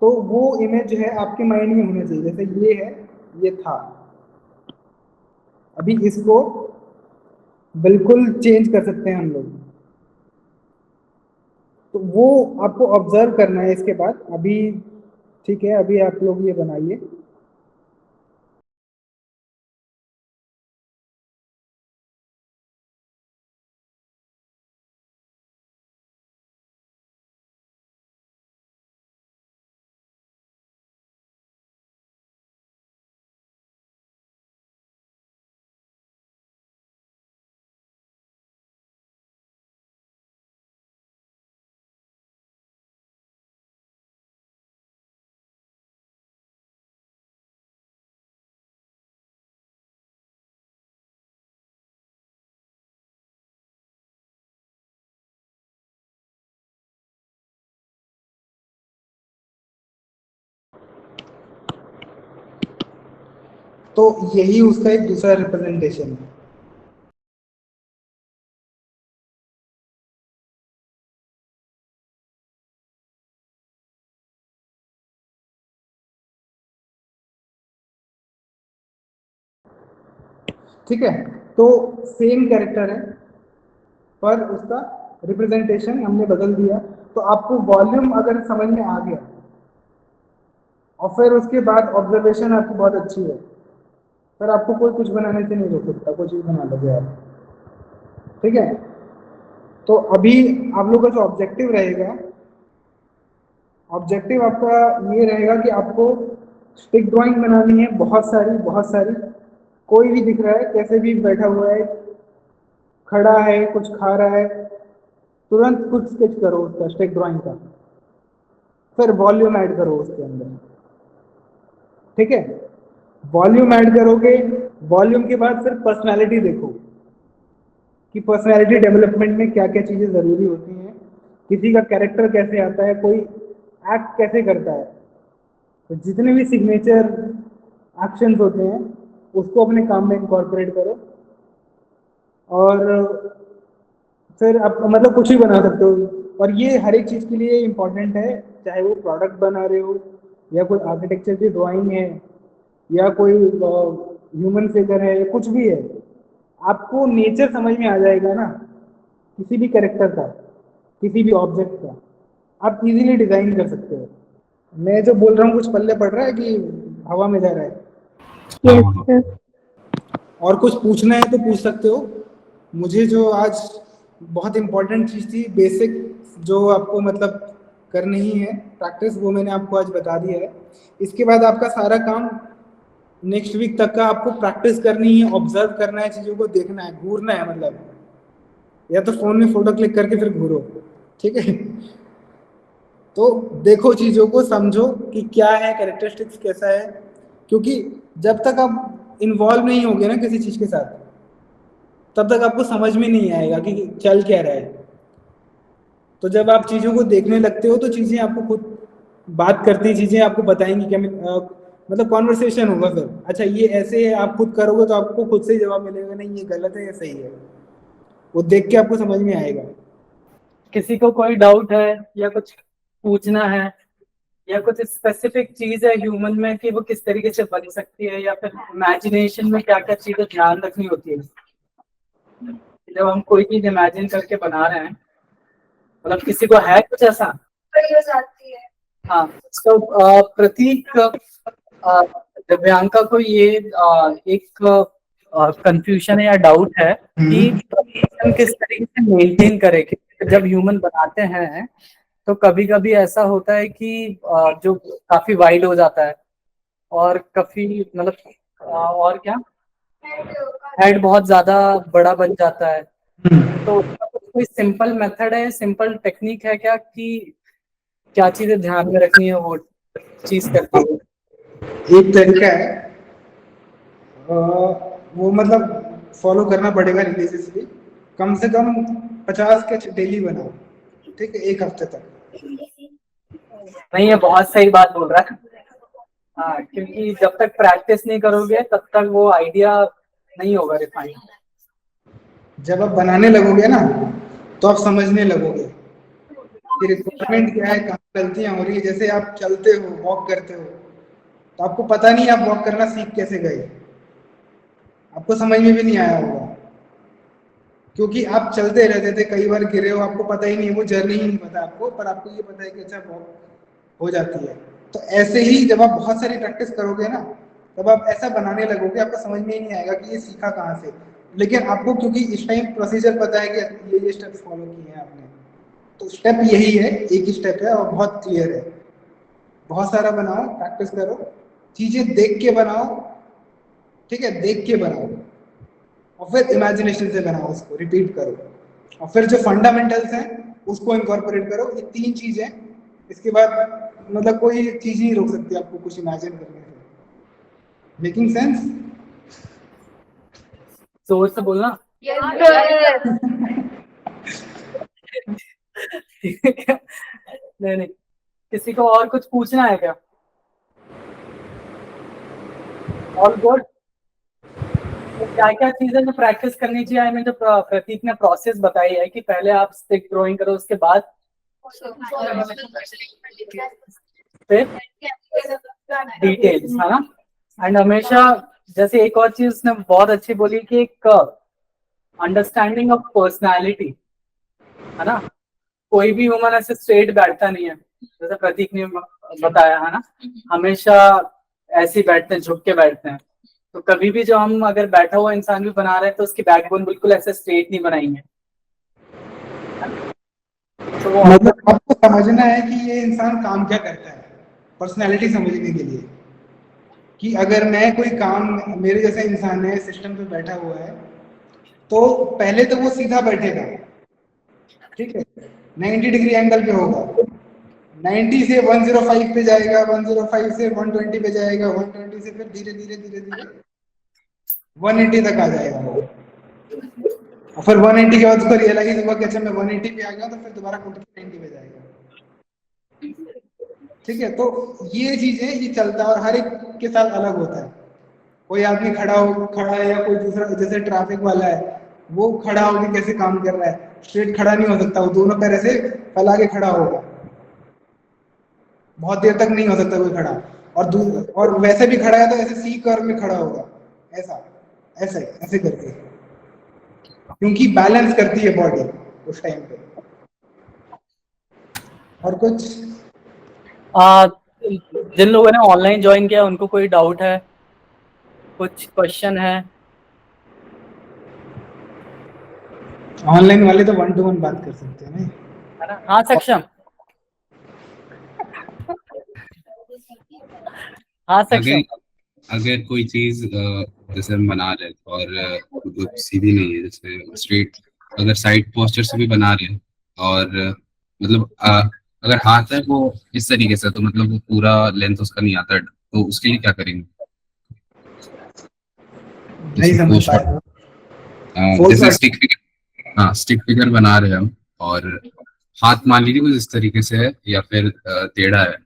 तो वो इमेज जो है आपके माइंड में होना चाहिए। जैसे ये है, ये था, अभी इसको बिल्कुल चेंज कर सकते हैं हम लोग। तो वो आपको ऑब्जर्व करना है इसके बाद। अभी ठीक है, अभी आप लोग ये बनाइए। तो यही उसका एक दूसरा रिप्रेजेंटेशन है। ठीक है, तो सेम कैरेक्टर है पर उसका रिप्रेजेंटेशन हमने बदल दिया। तो आपको वॉल्यूम अगर समझ में आ गया और फिर उसके बाद ऑब्जर्वेशन आपकी बहुत अच्छी है, फिर आपको कोई कुछ बनाने से नहीं रोक सकता, कोई चीज़ बना लोगे आप, ठीक है। तो अभी आप लोग का जो ऑब्जेक्टिव रहेगा, ऑब्जेक्टिव आपका ये रहेगा कि आपको स्टिक ड्राइंग बनानी है, बहुत सारी बहुत सारी। कोई भी दिख रहा है, कैसे भी बैठा हुआ है, खड़ा है, कुछ खा रहा है, तुरंत कुछ स्केच करो उसका स्टिक ड्राइंग का, फिर वॉल्यूम ऐड करो उसके अंदर, ठीक है। वॉल्यूम ऐड करोगे, वॉल्यूम के बाद फिर पर्सनालिटी देखो कि पर्सनालिटी डेवलपमेंट में क्या क्या चीज़ें ज़रूरी होती हैं, किसी का कैरेक्टर कैसे आता है, कोई एक्ट कैसे करता है। तो जितने भी सिग्नेचर एक्शंस होते हैं उसको अपने काम में इंकॉर्पोरेट करो और फिर आप मतलब कुछ भी बना सकते हो। और ये हर एक चीज़ के लिए इम्पोर्टेंट है, चाहे वो प्रोडक्ट बना रहे हो या कोई आर्किटेक्चर की ड्राइंग है या कोई ह्यूमन फिगर है, कुछ भी है, आपको नेचर समझ में आ जाएगा ना किसी भी कैरेक्टर का, किसी भी ऑब्जेक्ट का, आप इजीली डिजाइन कर सकते हो। मैं जो बोल रहा हूँ कुछ पल्ले पड़ रहा है कि हवा में जा रहा है? Yes, sir. और कुछ पूछना है तो पूछ सकते हो। मुझे जो आज बहुत इम्पोर्टेंट चीज़ थी, बेसिक जो आपको मतलब करनी ही है प्रैक्टिस, वो मैंने आपको आज बता दिया है। इसके बाद आपका सारा काम नेक्स्ट वीक तक का आपको प्रैक्टिस करनी है, ऑब्जर्व करना है, चीज़ों को देखना है, घूरना है, मतलब या तो फोन में फोटो क्लिक करके फिर घूरो, ठीक है। तो देखो चीज़ों को, समझो कि क्या है, कैरेक्टरिस्टिक्स कैसा है, क्योंकि जब तक आप इन्वॉल्व नहीं होगे ना किसी चीज़ के साथ, तब तक आपको समझ में नहीं आएगा कि चल क्या रहा है। तो जब आप चीज़ों को देखने लगते हो तो चीज़ें आपको खुद बात करती, चीज़ें आपको बताएंगी, क्या मतलब कॉन्वर्सेशन होगा फिर, अच्छा ये ऐसे है, आप खुद करोगे तो आपको खुद से ही जवाब मिलेगा, नहीं ये गलत है, ये सही है, वो देख के आपको समझ में आएगा। किसी को कोई डाउट है या कुछ पूछना है या कुछ स्पेसिफिक चीज है ह्यूमन में कि वो किस तरीके से बन सकती है, या फिर इमेजिनेशन में क्या क्या चीजें ध्यान रखनी होती है जब हम कोई चीज इमेजिन करके बना रहे हैं, मतलब किसी को है कुछ ऐसा? हो जाती है। हाँ, तो प्रतीक, दिव्यांका को ये एक कंफ्यूजन है या डाउट है कि हम किस तरीके से मेंटेन करें कि जब ह्यूमन बनाते हैं तो कभी कभी ऐसा होता है कि जो काफी वाइड हो जाता है और काफी मतलब और क्या हेड बहुत ज्यादा बड़ा बन जाता है। तो उसका कोई सिंपल मेथड है, सिंपल टेक्निक है क्या कि क्या चीजें ध्यान में रखनी है वो चीज करते हुए? एक तरीका है, वो मतलब फॉलो करना पड़ेगा रिलीजियसली। कम से कम 50 स्केच डेली बनाओ, ठीक है, एक हफ्ते तक। नहीं, ये बहुत सही बात बोल रहा है। हाँ, क्योंकि जब तक प्रैक्टिस नहीं करोगे तब तक वो आइडिया नहीं होगा रिफाइन। जब आप बनाने लगोगे ना तो आप समझने लगोगे कि रिक्वायरमेंट क्या है, कहाँ गलतियां हो रही है। जैसे आप चलते हो, वॉक करते हो, तो आपको पता नहीं आप वॉक करना सीख कैसे गए, आपको समझ में भी नहीं आया होगा, क्योंकि आप चलते रहते थे, कई बार गिरे हो, आपको पता ही नहीं, वो जर्नी ही नहीं पता आपको, पर आपको ये पता है कि अच्छा वॉक हो जाती है। तो ऐसे ही जब आप बहुत सारी प्रैक्टिस करोगे ना, तब आप ऐसा बनाने लगोगे, आपको समझ में ही नहीं आएगा कि ये सीखा कहाँ से। लेकिन आपको क्योंकि इस टाइम प्रोसीजर पता है कि ये स्टेप्स फॉलो किए हैं आपने, तो स्टेप यही है, एक ही स्टेप है और बहुत क्लियर है। बहुत सारा बनाओ, प्रैक्टिस करो, चीजें देख के बनाओ, ठीक है, देख के बनाओ, और फिर इमेजिनेशन से बनाओ, उसको रिपीट करो, और फिर जो फंडामेंटल्स हैं उसको इनकॉर्पोरेट करो। ये 3 चीजें, इसके बाद मतलब कोई चीज नहीं रोक सकती आपको कुछ इमेजिन करने से। Making sense? जोर से बोलना। नहीं नहीं, किसी को और कुछ पूछना है क्या? All good. तो क्या क्या चीजें जो प्रैक्टिस करनी चाहिए? आई मीन जो प्रतीक ने प्रोसेस बताई है कि पहले आप स्टिक ड्राइंग करो, उसके बाद फिर डिटेल्स, है ना। एंड हमेशा, जैसे एक और चीज उसने बहुत अच्छी बोली कि एक अंडरस्टैंडिंग ऑफ पर्सनालिटी, है ना। कोई भी ह्यूमन ऐसे स्ट्रेट बैठता नहीं है, जैसे प्रतीक ने बताया, है ना। हमेशा ऐसे ही बैठते हैं, झुक के बैठते हैं। तो कभी भी जो हम अगर बैठा हुआ इंसान भी बना रहे हैं तो उसकी बैकबोन बिल्कुल ऐसे स्ट्रेट नहीं बनाएंगे। तो वो मतलब आपको समझना है कि ये इंसान काम क्या करता है, पर्सनैलिटी समझने के लिए। कि अगर मैं कोई काम, मेरे जैसा इंसान है सिस्टम पे बैठा हुआ है, तो पहले तो वो सीधा बैठेगा, ठीक है, 90 डिग्री एंगल पे होगा, 90 से 105 पे जाएगा, 105 से 120 पे जाएगा, 120 से फिर धीरे धीरे धीरे धीरे 180 तक आ जाएगा वो। और फिर 180 के बाद उसको रियलाइज होगा कि अच्छा मैं 180 पे आ गया, तो फिर दोबारा उठ के 90 पे जाएगा, ठीक है। तो ये चीजें, ये चलता है और हर एक के साथ अलग होता है। कोई आदमी खड़ा है, या कोई दूसरा जैसे ट्रैफिक वाला है, वो खड़ा होकर कैसे काम कर रहा है, स्ट्रेट खड़ा नहीं हो सकता, वो दोनों पैर ऐसे फैला के खड़ा होगा, बहुत देर तक नहीं हो सकता कोई खड़ा। और वैसे भी खड़ा है तो ऐसे सी कर्व में खड़ा होगा, ऐसा ऐसे ऐसे करके, क्योंकि बैलेंस करती है बॉडी उस टाइम पे। और कुछ जिन लोगों ने ऑनलाइन ज्वाइन किया उनको कोई डाउट है, कुछ क्वेश्चन है? ऑनलाइन वाले तो 1 to 1 बात कर सकते हैं, नहीं? है ना। हाँ सक्षम, हाँ सक्षम। अगर कोई चीज जैसे हम बना रहे हैं और मतलब सीधी नहीं है, जैसे स्ट्रेट, अगर साइड पोस्चर से भी बना रहे हैं और मतलब अगर हाथ है वो इस तरीके से, तो मतलब वो पूरा लेंथ उसका नहीं आता, तो उसके लिए क्या करेंगे? नहीं जैसे समझ पोस्टर, पाया। जैसे स्टिक फिगर, हाँ स्टिक फिगर बना रहे हैं हम, और हाथ मान लीजिए कुछ इस तरीके से है या फिर टेढ़ा है,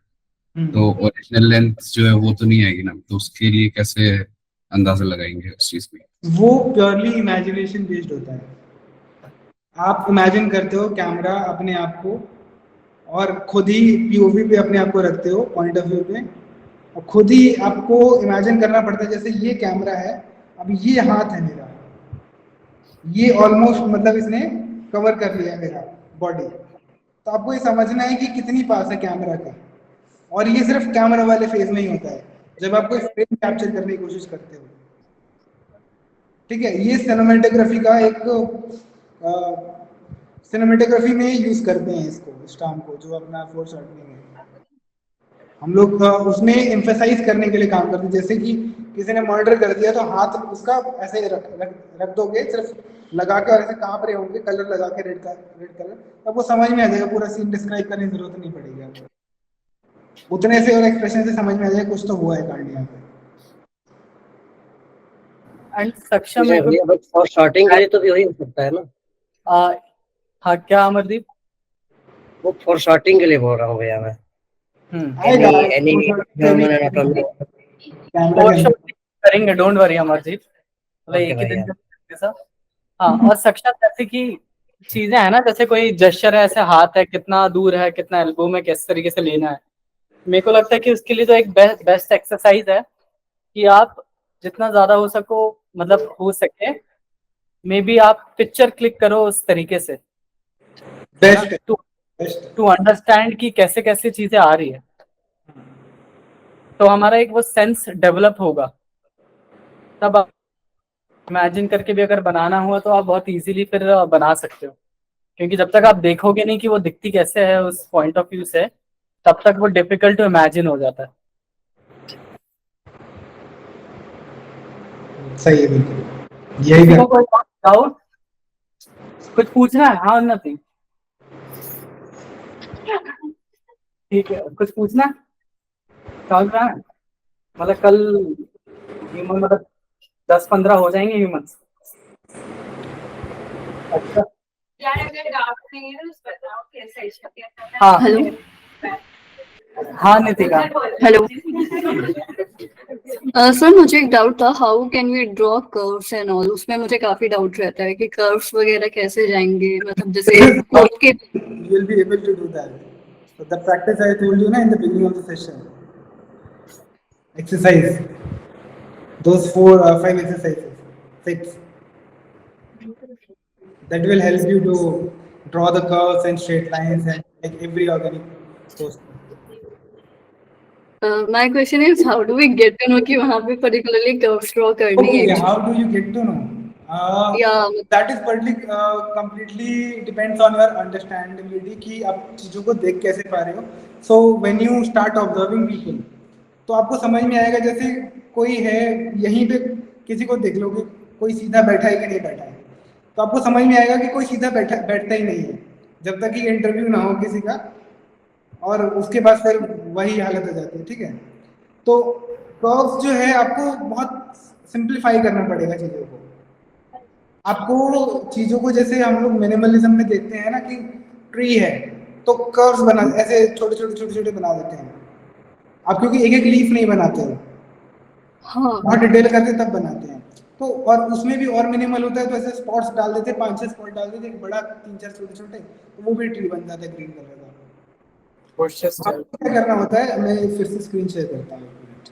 तो ओरिजिनल लेंथ जो है वो तो नहीं आएगी ना, तो उसके लिए कैसे अंदाजा लगाएंगे उस चीज में? वो प्योरली इमेजिनेशन बेस्ड होता है। आप इमेजिन करते हो कैमरा अपने आप को, और खुद ही पीओवी पे अपने आप को रखते हो, पॉइंट ऑफ व्यू पे, और खुद ही आपको इमेजिन करना पड़ता है जैसे ये कैमरा है, अब ये हाथ है मेरा, ये ऑलमोस्ट मतलब इसने कवर कर लिया मेरा बॉडी। तो आपको ये समझना है कि कितनी पास है कैमरा के, और ये सिर्फ कैमरा वाले फेज में ही होता है जब आप कोई फ्रेम कैप्चर करने की कोशिश करते हो, ठीक है। ये सिनेमेटोग्राफी का एक सिनेमेटोग्राफी में यूज करते हैं इसको, स्टाम्प को, जो अपना फोर शॉर्टनिंग है। हम लोग उसमें एम्फेसाइज करने के लिए काम करते हैं। जैसे कि किसी ने मर्डर कर दिया तो हाथ उसका ऐसे रख दोगे, सिर्फ लगा के, और ऐसे कांप रहे होंगे, कलर लगा के, रेड कलर, तब वो समझ में आ जाएगा, पूरा सीन डिस्क्राइब करने की जरूरत नहीं पड़ेगी आपको। उतने से और एक्सप्रेशन से समझ में आ जाएगा कुछ तो हुआ है कांड यहाँ पे। एंड सक्षम मेरे भैया को बट फॉर शॉर्टिंग के लिए तो भी वही हो सकता है ना। हाँ, क्या अमरदीप? वो फॉर शॉर्टिंग के लिए बोल रहा हूँ भैया मैं। आएगा any human anatomy. Four shot करेंगे, डोंट वरी अमरजीत, मतलब ओके एक ही दिन भैया। में सर। हाँ, और सक्षम जैसे कि चीजें है ना, जैसे कोई जेस्चर है, ऐसे हाथ है, कितना दूर है, कितना एल्बो में किस तरीके से लेना है, मेरे को लगता है कि उसके लिए तो एक बेस्ट एक्सरसाइज है कि आप जितना ज्यादा हो सको, मतलब हो सके, मे बी आप पिक्चर क्लिक करो उस तरीके से, बेस्ट टू अंडरस्टैंड कि कैसे कैसे चीजें आ रही है, तो हमारा एक वो सेंस डेवलप होगा। तब आप इमेजिन करके भी अगर बनाना हुआ तो आप बहुत इजीली फिर बना सकते हो, क्योंकि जब तक आप देखोगे नहीं कि वो दिखती कैसे है उस पॉइंट ऑफ व्यू से, तब तक वो डिफिकल्ट टू इमेजिन हो जाता है। सही है, बिल्कुल यही किसी को कोई डाउट, कुछ पूछना है? हाँ नथिंग, ठीक है, कुछ पूछना है? समझ रहा है, मतलब कल ह्यूमन, मतलब 10-15 हो जाएंगे ह्यूमंस। अच्छा, हाँ हेलो हाँ नितिका, हेलो सर, मुझे एक डाउट था, how can we draw curves and all? उसमें मुझे काफी डाउट रहता है कि कर्व्स वगैरह कैसे जाएंगे, मतलब जैसे पॉइंट के। you will be able to do that. So the practice I told you na in the beginning of the session. Exercise. Those 5 exercises. 6. That will help you to draw the curves and straight lines and like every organic process. My question is how do we get to know कि वहां पे particularly curves draw करनी है Okay, how do you get to know? या That is partly completely depends on your understandability कि आप चीजों को देख कैसे पा रहे हो. So when you start observing people, तो आपको समझ में आएगा, जैसे कोई है यहीं पे, किसी को देख लोगे कोई सीधा बैठा है कि नहीं बैठा है, तो आपको समझ में आएगा कि कोई सीधा बैठता ही नहीं है, जब तक कि इंटरव्यू ना हो किसी का, और उसके बाद फिर वही हालत हो जाती है, ठीक है। तो कर्व्स जो है आपको बहुत सिंप्लीफाई करना पड़ेगा चीज़ों को। आपको चीज़ों को, जैसे हम लोग मिनिमलिज्म में देखते हैं ना कि ट्री है तो कर्व्स बना, ऐसे छोटे छोटे छोटे छोटे बना देते हैं आप, क्योंकि एक एक लीफ नहीं बनाते हो, हाँ बहुत डिटेल करके तब बनाते हैं। तो और उसमें भी और मिनिमल होता है, तो ऐसे स्पॉट्स डाल देते हैं, 5-6 स्पॉट डाल देते हैं, बड़ा 3-4 छोटे छोटे, तो वो भी ट्री बन जाता है ग्रीन कलर का। आपको क्या करना होता है, मैं फिर से स्क्रीन शेयर करता हूँ, एक मिनट।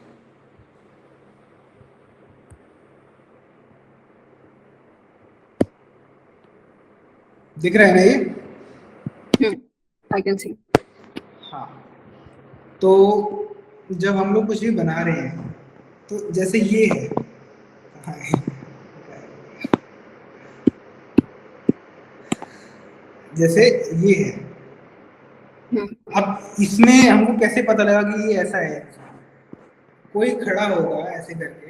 दिख रहा है ना ये? I can see. हाँ, तो जब हम लोग कुछ भी बना रहे हैं, तो जैसे ये है, जैसे ये है, अब इसमें हमको कैसे पता लगा कि ये ऐसा है? कोई खड़ा होगा ऐसे करके,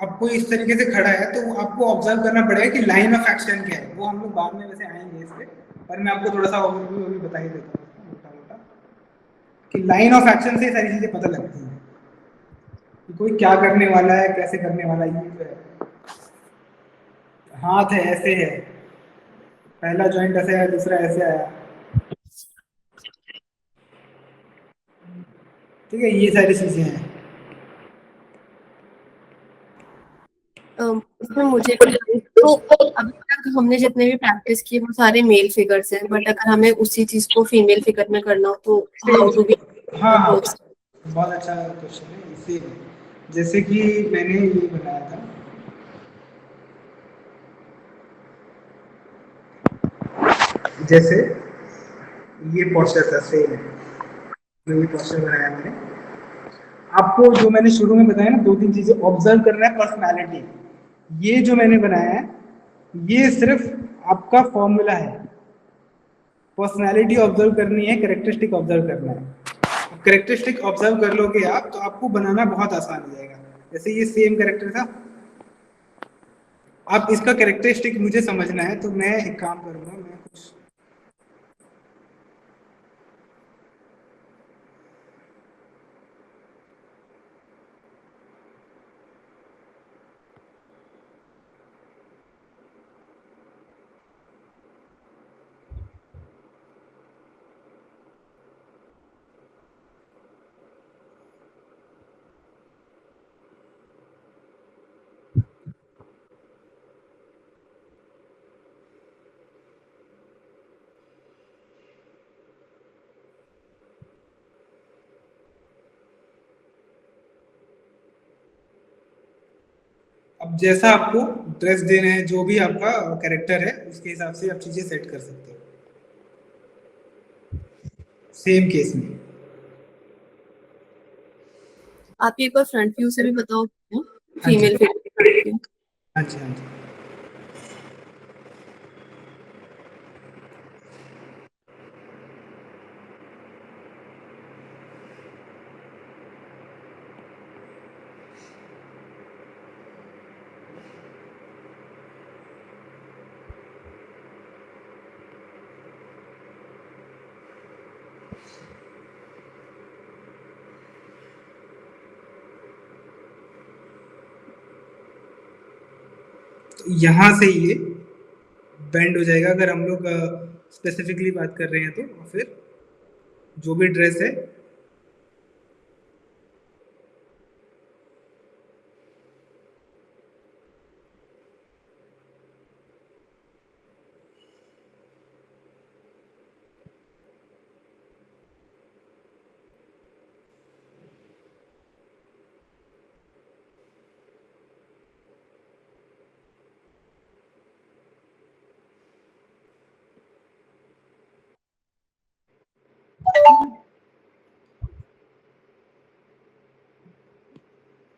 अब कोई इस तरीके से खड़ा है, तो आपको ऑब्जर्व करना पड़ेगा कि लाइन ऑफ एक्शन क्या है। वो हम लोग बाद में वैसे आएंगे इस पे, पर मैं आपको थोड़ा सा ओवरव्यू अभी बता ही देता हूँ मोटा मोटा, कि लाइन ऑफ एक्शन से ये सारी चीजें पता लगती हैं कि कोई क्या करने वाला है, कैसे करने वाला है। ये जो है, हाथ है ऐसे है, पहला जॉइंट ऐसे है, दूसरा ऐसे आया, ठीक है, ये सारी चीजें हैं। इसमें मुझे तो अभी तक हमने जितने भी प्रैक्टिस किए वो सारे मेल फिगर्स हैं, बट अगर हमें उसी चीज को फीमेल फिगर में करना हो तो हाउ डू वी हाँ हाँ, अप्रोच? बहुत अच्छा क्वेश्चन है। इसी जैसे कि मैंने ये बनाया था, जैसे ये पोस्टर था सेम है, जो ये पोस्टर बनाया मैंने। आपको जो मैंने शुरू में बताया ना, 2-3 चीजें ऑब्जर्व करना है। पर्सनालिटी, ये जो मैंने बनाया है ये सिर्फ आपका फॉर्मूला है। पर्सनालिटी ऑब्जर्व करनी है, कैरेक्टरिस्टिक ऑब्जर्व करना है। कैरेक्टरिस्टिक ऑब्जर्व कर लोगे आप तो आपको बनाना बहुत आसान हो जाएगा। जैसे ये सेम कैरेक्टर था, अब इसका कैरेक्टरिस्टिक मुझे समझना है तो मैं एक काम करूंगा, मैं कुछ अब जैसा आपको ड्रेस देना है, जो भी आपका कैरेक्टर है उसके हिसाब से आप चीजें सेट कर सकते हो। सेम केस में आप एक बार फ्रंट व्यू से भी बताओ फीमेल फिगर। हाँ जी, हाँ जी। तो यहाँ से ये बेंड हो जाएगा अगर हम लोग स्पेसिफिकली बात कर रहे हैं तो। और फिर जो भी ड्रेस है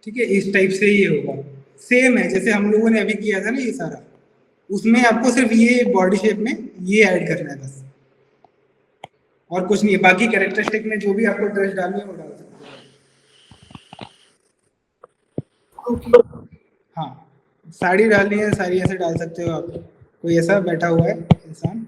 ठीक है, इस टाइप से ये होगा। सेम है जैसे हम लोगों ने अभी किया था ना ये सारा, उसमें आपको सिर्फ ये बॉडी शेप में ये ऐड करना है बस, और कुछ नहीं है। बाकी कैरेक्टरिस्टिक में जो भी आपको ड्रेस डालनी है वो डाल सकते ओके, हो। हाँ, साड़ी डालनी है, साड़ी ऐसे डाल सकते हो आप। कोई ऐसा बैठा हुआ है इंसान,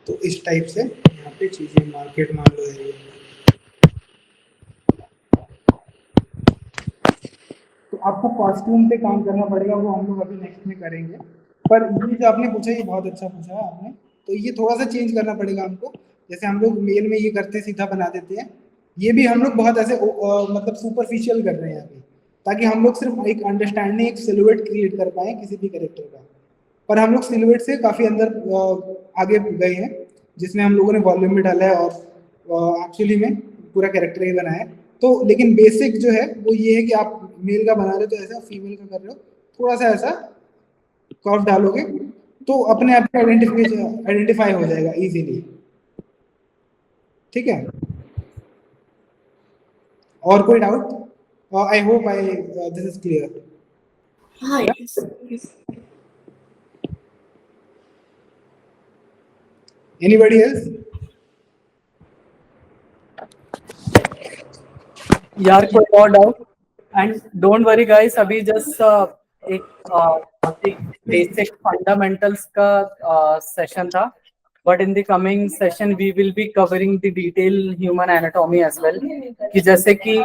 तो इस टाइप से यहाँ पे चीजें मार्केट मान लो है ये। तो आपको कॉस्ट्यूम पे काम करना पड़ेगा, वो हम लोग अभी नेक्स्ट में करेंगे। पर ये जो आपने पूछा ये बहुत अच्छा पूछा है आपने, तो ये थोड़ा सा चेंज करना पड़ेगा हमको। जैसे हम लोग मेल में ये करते सीधा बना देते हैं, ये भी हम लोग बहुत ऐसे मतलब सुपरफिशियल कर रहे हैं अभी, ताकि हम लोग सिर्फ एक अंडरस्टैंडिंग, एक सिलुएट क्रिएट कर पाए किसी भी कैरेक्टर का। पर हम लोग सिलुएट से काफी अंदर आगे गए हैं, जिसमें हम लोगों ने वॉल्यूम भी डाला है और एक्चुअली में पूरा कैरेक्टर ही बनाया है। तो लेकिन बेसिक जो है वो ये है कि आप मेल का बना रहे हो तो ऐसा, फीमेल का कर रहे हो थोड़ा सा ऐसा कर्व डालोगे तो अपने आप को आइडेंटिफाई हो जाएगा इजीली। ठीक है, और कोई doubt? I hope I this is clear. हाँ, yes, yes. Anybody else? यार कोई और doubt? And don't worry guys, अभी जस्ट एक बेसिक फंडामेंटल्स का सेशन था, but in the coming session we will be covering the detail human anatomy as well, कि जैसे कि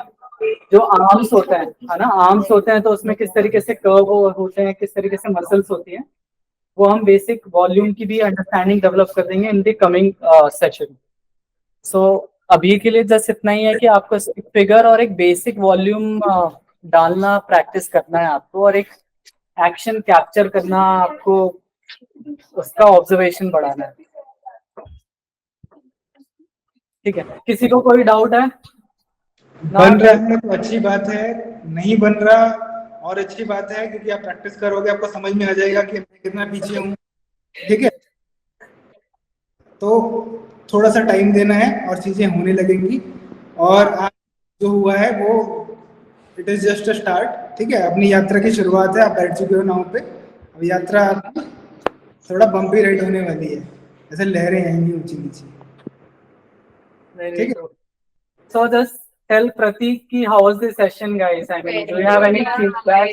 जो आर्म्स होते हैं, है ना, आर्म्स होते हैं तो उसमें किस तरीके से कर्व होते हैं, किस तरीके से मसल्स होती हैं, वो हम बेसिक वॉल्यूम की भी अंडरस्टैंडिंग डेवलप कर देंगे इन द कमिंग सेशन। सो अभी के लिए जस्ट इतना ही है कि आपको फिगर और एक बेसिक वॉल्यूम डालना प्रैक्टिस करना है आपको, और एक एक्शन कैप्चर करना आपको, उसका ऑब्जर्वेशन बढ़ाना है। ठीक है, किसी को कोई डाउट है? बन रहा है तो अच्छी बात है, नहीं बन रहा और अच्छी बात है, क्योंकि आप प्रैक्टिस करोगे आपको समझ में आ जाएगा कि मैं कितना पीछे हूँ। ठीक है, तो थोड़ा सा टाइम देना है और चीजें होने लगेंगी। और आज जो हुआ है वो it is just a start. ठीक है, अपनी यात्रा की शुरुआत है, आप बैठ चुके हो नाव पे, अब यात्रा आपकी थोड़ा बम्पी राइड होने वाली है, ऐसे लहरें आएंगी ऊंची नीची। ठीक है, So just tell Pratik ki how was the session, guys? I mean, do you have any feedback?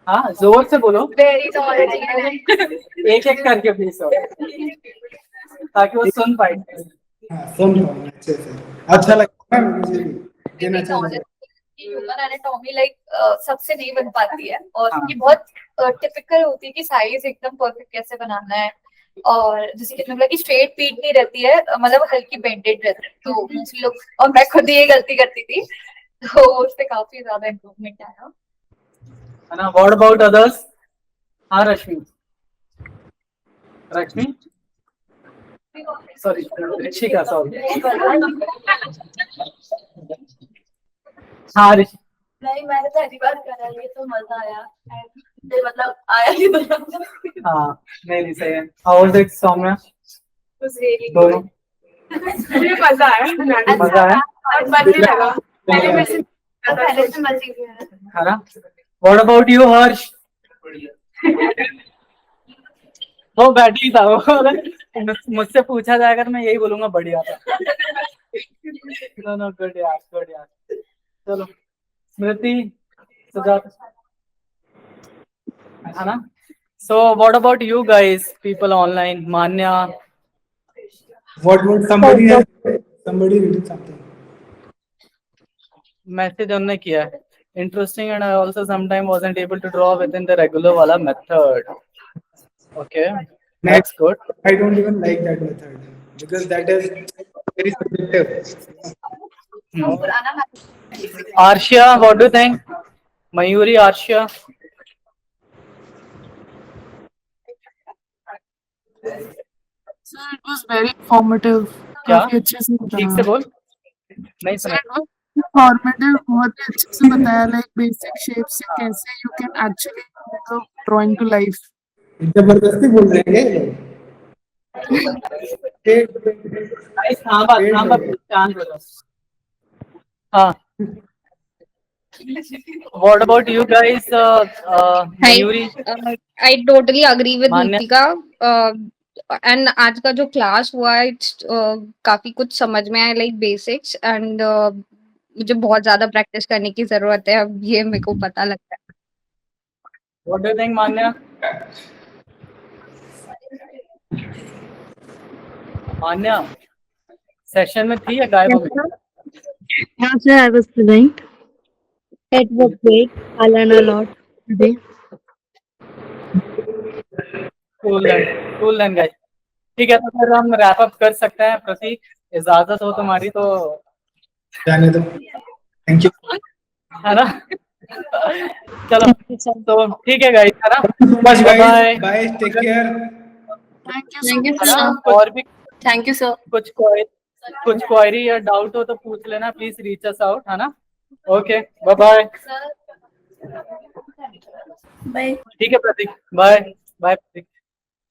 हाँ, जोर से बोलो। Very knowledgeable. एक करके प्लीज, ताकि वो सुन पाए। हाँ सुन पाऊँ अच्छे से, अच्छा लगता है मुझे भी, देना चाहिए। ह्यूमन एनाटॉमी लाइक सबसे नहीं बन पाती है, और हाँ। ये बहुत टिपिकल होती है कि साइज एकदम परफेक्ट कैसे बनाना है, और जैसे कि मतलब कि स्ट्रेट पीठ नहीं रहती है, मतलब हल्की बेंडेड रहती है, तो मोस्टली लोग, और मैं खुद ये गलती करती थी, तो उस पे काफी ज्यादा इम्प्रूवमेंट आया। है ना? What about others? हाँ रश्मि, सॉरी ऋषिका, सॉरी। हाँ ऋषि, नहीं, मैंने पहली बार करा, ये तो मजा आया, मतलब आया ही तो। हाँ नहीं सही है। How was it, Saumya? दोनों मुझे मजा आया, मजा आया, और मजे लगा, पहले से मजे है ना? What about you, हर्ष? वो बैठी था, वो मुझसे पूछा जाएगा तो मैं यही बोलूंगा बढ़िया था। नो गुड यार, गुड यार। चलो स्मृति, सुजाता, है ना? So what about you guys, people online? Manya, What would somebody else say? Somebody reading something. message उन्होंने किया है, interesting, and I also sometimes wasn't able to draw within the regular वाला method. Okay, that's good. I don't even like that method because that is very subjective. Arshia, what do you think? Mayuri, Arshia. Sir, it was very informative. क्या? काफी अच्छे से ठीक से बताया। बोल, नहीं Sir, सुना। it was informative, बहुत ही अच्छे से बताया, like basic shapes से कैसे you can actually bring a drawing to life. जबरदस्ती बोल रहे हैं ये लोग। Guys, हाँ बाप, शांत हो जाओ। हाँ। What about you guys, Mayuri? I totally agree with Manya? Nitika. And आज का जो क्लास हुआ है, काफी कुछ समझ में आया, लाइक बेसिक्स, एंड मुझे बहुत ज्यादा प्रैक्टिस करने की जरूरत है, अब ये मेरे को पता लगता है। What do you think, Manya? Manya session में थी या गायब हो गई? Yeah, sir, I was present. It was great. I learned a lot today. Cool then guys. ठीक है, तो फिर हम रैप अप कर सकते हैं। प्रतीक, इजाजत हो तुम्हारी तो जाने दो। थैंक यू, है ना? चलो तो ठीक है गाइस, है ना? Bye bye, take care. Thank you so much. और भी थैंक यू सर। कुछ क्वेरी या डाउट हो तो पूछ लेना, प्लीज रीच अस आउट, है ना? Okay, bye bye. बाय। ठीक है प्रतीक, बाय बाय प्रतीक।